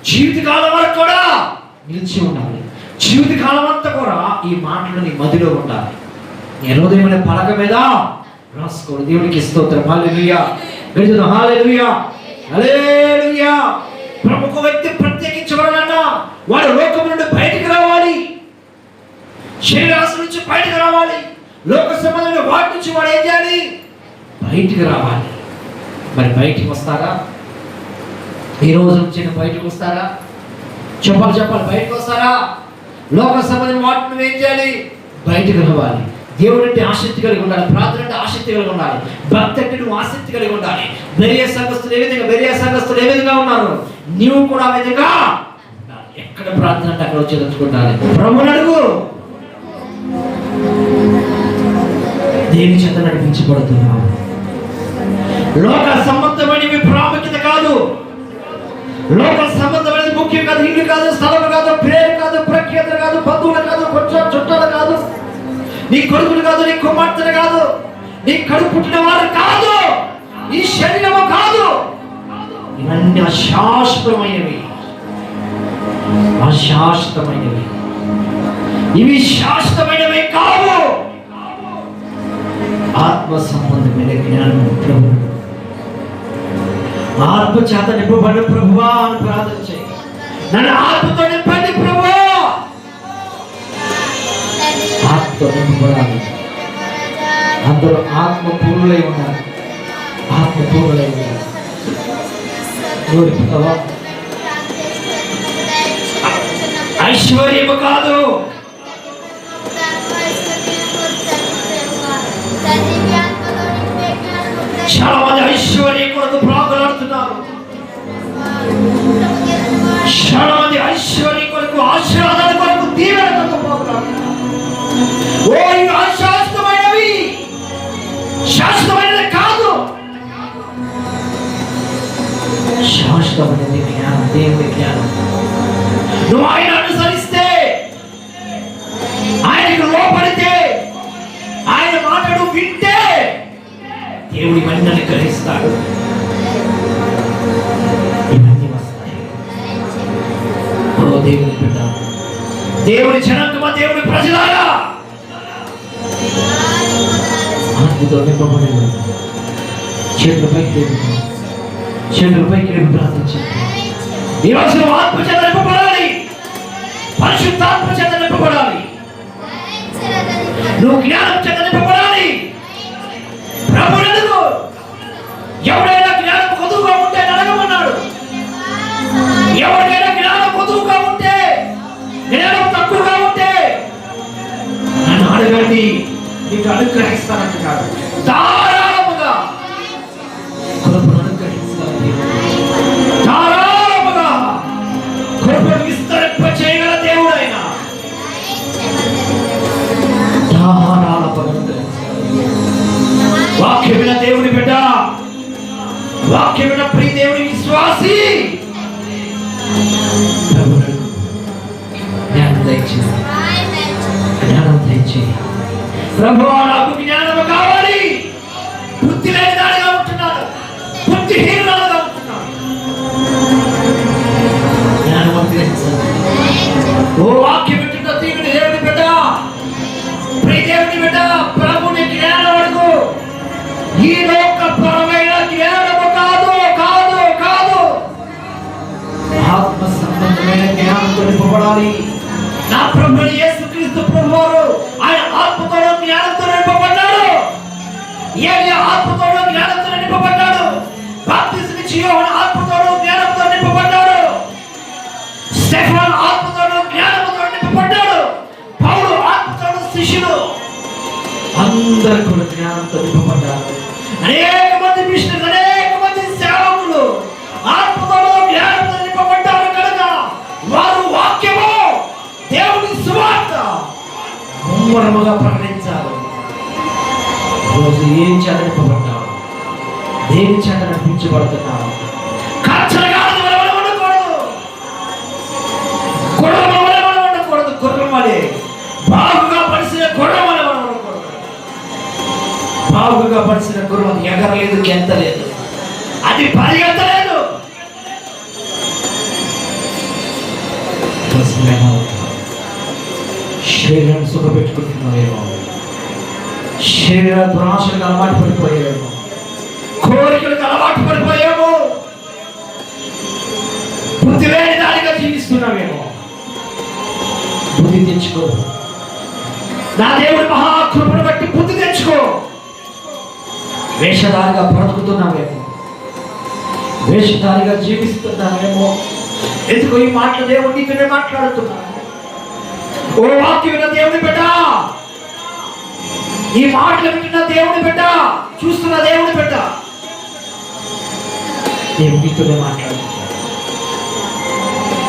జీవితకాలం వరకు కూడా నిలిచి ఉండాలి. జీవితకాలం అంతా కూడా ఈ మాటలు నీ మదిలో ఉండాలి. నీ హృదయమైన పలక మీద రాసుకోండి. దేవునికి స్తోత్రం. హల్లెలూయా. హల్లెలూయా. హల్లెలూయా. ప్రముఖ వ్యక్తి ప్రత్యేకించబడాలట. వాడు లోకం నుండి బయటికి రావాలి, శరీరాశ నుంచి బయటికి రావాలి, లోక సంబంధమైన వాటి నుంచి వాడు ఏం చేయాలి, బయటికి రావాలి. మరి బయటికి వస్తారా? ఈ రోజు నుంచి బయటకు వస్తారా? చెప్పాలి, బయటకు వస్తారా? లోక సంబంధమైన వాటిని నువ్వు ఏం చేయాలి, బయటికి రావాలి. దేవుడు అంటే ఆసక్తి కలిగి ఉండాలి, ప్రార్థన అంటే ఆసక్తి కలిగి ఉండాలి, భక్తి అంటే నువ్వు ఆసక్తి కలిగి ఉండాలి. బెరియా సంఘస్థులు ఏ విధంగా ఉన్నారు, నీవు కూడా ఆ విధంగా ఉండాలి. ఎక్కడ ప్రార్థన అంటే అక్కడ వచ్చి తెచ్చుకుంటాలి. ప్రభువుని అడుగు. దేని చేత నడిపించబడుతున్నావు? లోక సంబంధమైనవి ప్రాముఖ్యత కాదు, లోక సంబంధమైనది ముఖ్యం కాదు. ఇల్లు కాదు, స్థలం కాదు, పేరు కాదు, ప్రఖ్యాత కాదు, బంధువులు కాదు, కొంచెం చుట్టాలు కాదు, నీ కొడుకులు కాదు, నీ కుమార్తెలు కాదు, నీ కడుపు పుట్టిన వారు కాదు, ఈ శరీరము కాదు. ఇవన్నీ అశాశ్వతమైనవి, అశాశ్వతమైనవి. ఇవి శాశ్వతమైనవి కావు. ఆత్మ సంబంధమైన జ్ఞానం ప్రభు, ఆత్మ చేత నింపబడి ప్రభువా అని ప్రార్థన చేయి. నన్ను ఆత్మతో నింపండి ప్రభు. ఆత్మతో నింపబడాలి. అందరూ ఆత్మ పూర్ణులై ఉన్నారు, ఆత్మ పూర్ణులై ఉన్నారు. కోరుకుంటావా? ఐశ్వర్యము కాదు, చాలా మంది ఐశ్వర్యం కొరకు ప్రాకులాడుతున్నారు. చాలా మంది ఐశ్వర్యం కొరకు, ఆశీర్వాదాల కొరకు, దీవెన కొరకు పోతున్నారు. ఓ ఇవి అశాశ్వతమైనవి, శాశ్వతమైనది కాదు. శాశ్వతమైనది జ్ఞానం, దేవుని జ్ఞానం. నువ్వు ఆయన అనుసరిస్తే, ఆయనకు లోపడితే, ఆయన మాటలు వింటే దేవుడి ఇవన్నీ అనుగ్రహిస్తాడు. ఇవన్నీ వస్తాయి. ఓ దేవుని బిడ్డ, దేవుడి జనాంగమా, దేవుడి ప్రజలారా, ఆత్మతో నింపబడి చేతులపైకి ప్రార్థించండి. ఈరోజు ఆత్మ చేత నింపబడాలి, పరిశుద్ధాత్మ చేత నింపబడాలి, నువ్వు జ్ఞానం చేత నింపబడాలి. ప్రభువుని అడుగు. ఎవరైనా జ్ఞానం కొదువుగా ఉంటే అడగమన్నాడు. ఎవరికైనా జ్ఞానం కొదువుగా ఉంటే, జ్ఞానం తక్కువగా ఉంటే నన్ను అడగండి, నీకు అనుగ్రహిస్తానంటున్నాడు. ధారాళముగా కృపను అనుగ్రహిస్తాను. ధారాళముగా కృపను విస్తరింప చేయగల దేవుడు ఆయన. వాక్యమైన దేవుని బిడ్డ, వాక్యమైన ప్రియ దేవుని విశ్వాసి, జ్ఞానం దయచేయి. ప్రభువా, నాకు జ్ఞానము కావాలి. బుద్ధి లేని దానిగా ఉంటున్నాను, బుద్ధిహీనురాలుగా ఉంటున్నాను. జ్ఞానం అనుగ్రహించాలి. ఓ వాక్యం వింటున్న దేవుని బిడ్డ, ప్రియ దేవుని బిడ్డ, ప్రభుని జ్ఞానం అడుగు. ఈ లోకపరమైన జ్ఞానము కాదు, కాదు, కాదు. ఆత్మ సంబంధమైన జ్ఞానంతో నింపబడాలి. నా ప్రభువు యేసుక్రీస్తు ప్రభువారు ఆయన ఆత్మతో జ్ఞానంతో నింపబడ్డాడు. ఏలియా ఆత్మతో జ్ఞానంతో నింపబడ్డాడు. బాప్తిస్మం ఇచ్చి యోహాను ఆత్మతో జ్ఞానంతో నింపబడ్డాడు. స్టెఫాను ఆత్మతో జ్ఞానంతో నింపబడ్డాడు. పౌలు ఆత్మతో, శిష్యులు అందరూ కూడా జ్ఞానంతో నింపబడ్డారు. అనేక మంది మిషనరీలు, అనేక మంది సేవకులు ఆత్మతో జ్ఞానంతో నింపబడ్డారు కనుక వారు వాక్యము, దేవుని సువార్త ముమ్మరముగా ప్రకటించాలి. రోజు ఏం చేత నింపబడ్డావు, దేని చేత నడిపించబడుతున్నావు? కచ్చరగాడు ఉండకూడదు, గుర్రం ఉండకూడదు. గుర్రం వలె బాగుగా పరిచిన గుర్రం వలె ఉండకూడదు. బాగుగా పరిచిన గుర్రం ఎగరలేదు, గెంతలేదు, అది పరిగెత్తలేదు. శరీరాన్ని సుఖపెట్టుకుంటున్నావేమో, శరీర దురాశలకు అలవాటు పడిపోయావేమో, కోరికలకు అలవాటు పడిపోయామో, బుద్ధి లేని దానిగా జీవిస్తున్నావేమో. బుద్ధి తెచ్చుకో. నా దేవుడి మహాకృపను బట్టి బుద్ధి తెచ్చుకో. వేషధారిగా బ్రతుకుతున్నావేమో, వేషధారిగా జీవిస్తున్నావేమో. ఎందుకు ఈ మాటలు దేవుడు నీతోనే మాట్లాడుతున్నాడు. ఓ వాక్యం విన్న దేవుని బిడ్డ, ఈ మాటలు వింటున్న దేవుని బిడ్డ, చూస్తున్న దేవుని బిడ్డ, దేవుడు నీతోనే మాట్లాడుతున్నాడు.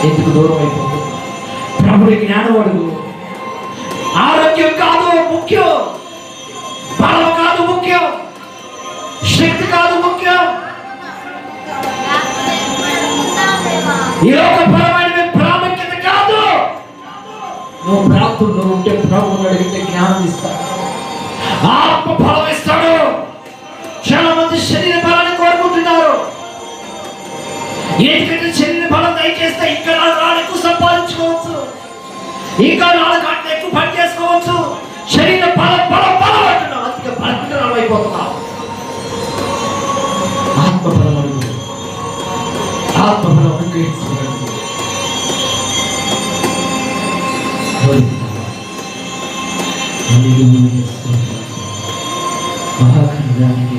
ఎందుకు దూరం అయిపోతుంది? ప్రభుడి జ్ఞానం అడుగు. ఆరోగ్యం కాదు ముఖ్యం, బలం కాదు ముఖ్యం, శక్తి కాదు ముఖ్యం. ఈ లోకపరమైన ప్రాముఖ్యత కాదు. నువ్వు ప్రార్థనలో ఉంటే ప్రభువుని అడిగితే జ్ఞానం ఇస్తాడు, ఆత్మ ఫలం ఇస్తాడు. చాలా మంది శరీర బలాన్ని కోరుకుంటున్నారు. ఎందుకంటే శరీర బలం దయచేస్తే ఇంకా 4 రాళ్ళు ఎక్కువ సంపాదించుకోవచ్చు, ఇంకా 4 గంటలు ఎక్కువ పని చేసుకోవచ్చు. శరీర బలం బలం బలం అంటున్నావు, అందుకే బలహీనరాలు అయిపోతున్నావు. ఆత్మబలం అడుగు, ఆత్మబలం అనుగ్రహించబడు. మహాఖండానికి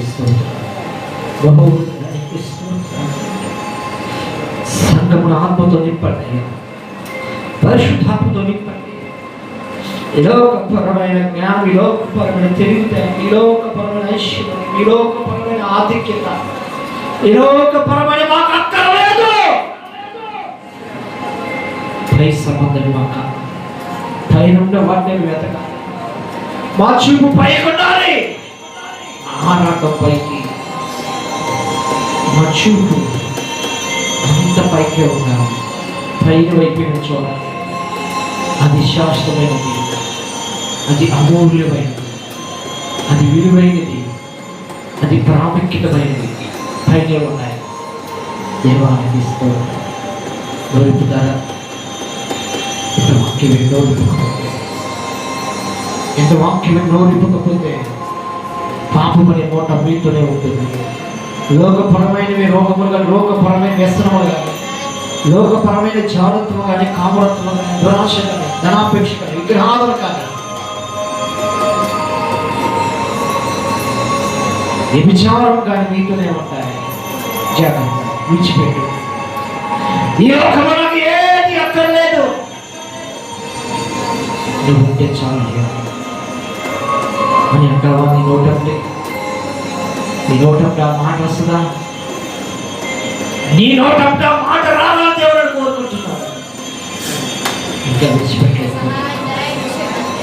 సంఘమును ఆత్మతో నింపండి, పరిశుద్ధాత్మతో నింపండి. ఈ లోకపరమైన జ్ఞానం, ఈ లోకపరమైన తెలివితేటలు, ఈ లోకపరమైన ఐశ్వర్యం, ఈ లోకపరమైన ఆధిక్యత, ఈ లోకపరమైన మాకు అక్కర్లేదు. పై సంబంధం మాక పైనుండ వాటిని వెతకాలి. మా చూపు పైకి ఉండాలి. ఆరాటం పైకి, మా చూపు అంత పైకే ఉండాలి. పైన వైపు చూడాలి. అది శాశ్వతమైనది, అది అమూల్యమైనది, అది విలువైనది, అది ప్రాముఖ్యతమైనది. పైనే ఉన్నాయి. దేవానికి దొరుకుతారా? ఇంత వాక్యం నోరిపోకపోతే పాపం అనే మూట మీతోనే ఉంటుంది. లోకపరమైనవి రోగములు, లోకపరమైన వ్యసనములు కానీ, లోకపరమైన జాగ్రత్తలు కానీ, కామరత్వం కానీ, దురాశ కానీ, ధనాపేక్ష కానీ, విగ్రహాలు కానీ, వ్యభిచారం కానీ మీతోనే ఉంటాయి. జాగ్రత్త, విడిచిపెట్టు. ఈ లోకంలో నాకు ఏది అక్కర్లేదు, నువ్వు ఉంటే చాలు అని అంటావా? నీ నోటంటే ఆ మాట వస్తుందా? నీ నోటంటే ఆ మాట రావాలని దేవుడు కోరుకుంటున్నాడు. ఇంకా విడిచిపెట్టలేదు.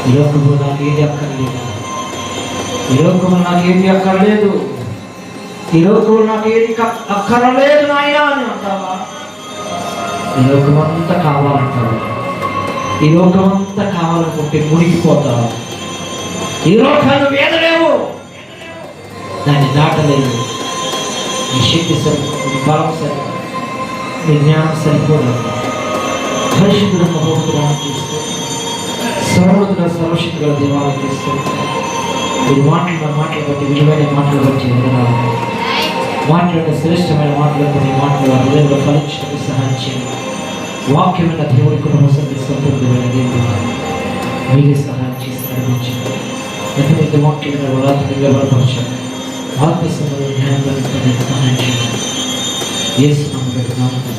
ఈ లోకంలో నాకు ఏది అక్కర్లేదు, ఈ లోకంలో నాకు ఏది అక్కర్లేదు, ఈ లోకంలో నాకు ఏది అక్కర్లేదు నాయనా అని అంటావా? ఈ లోకమంతా కావాలంటావు. ఈ లోకమంతా కావాలనుకుంటే మునిగిపోతావు. ఈ లోకాలు వేదలేవు, దాన్ని దాటలేవు. నీ శక్తి సరిపోదు, నీ బలం సరిపోదు, నీ జ్ఞానం సరిపోదు. పరిశుద్ధుల మహోత్సవాన్ని చూస్తూ, సర్వోన్నతుల సర్వశక్తుల దేవాలయం చూస్తూ, మీరు మాట్లాడిన మాటలు బట్టి, విలువైన మాటలు బట్టి మాట్లాడిన శ్రేష్టమైన మాటలతో నీ మాటలు హృదయంలో ఫలించడానికి సహాయం చేయండి. వాక్యమైన దేవుడి కుటుంబం సంతృప్తిమైన దేవుడు మీరే సహాయం చేసి నడిపించండి. ఎక్కడైతే వాక్యమైన వరాత్రిగా బలపరచండి. ఆత్మసంబంధం జ్ఞానం సహాయం చేయండి. యేసు నామములో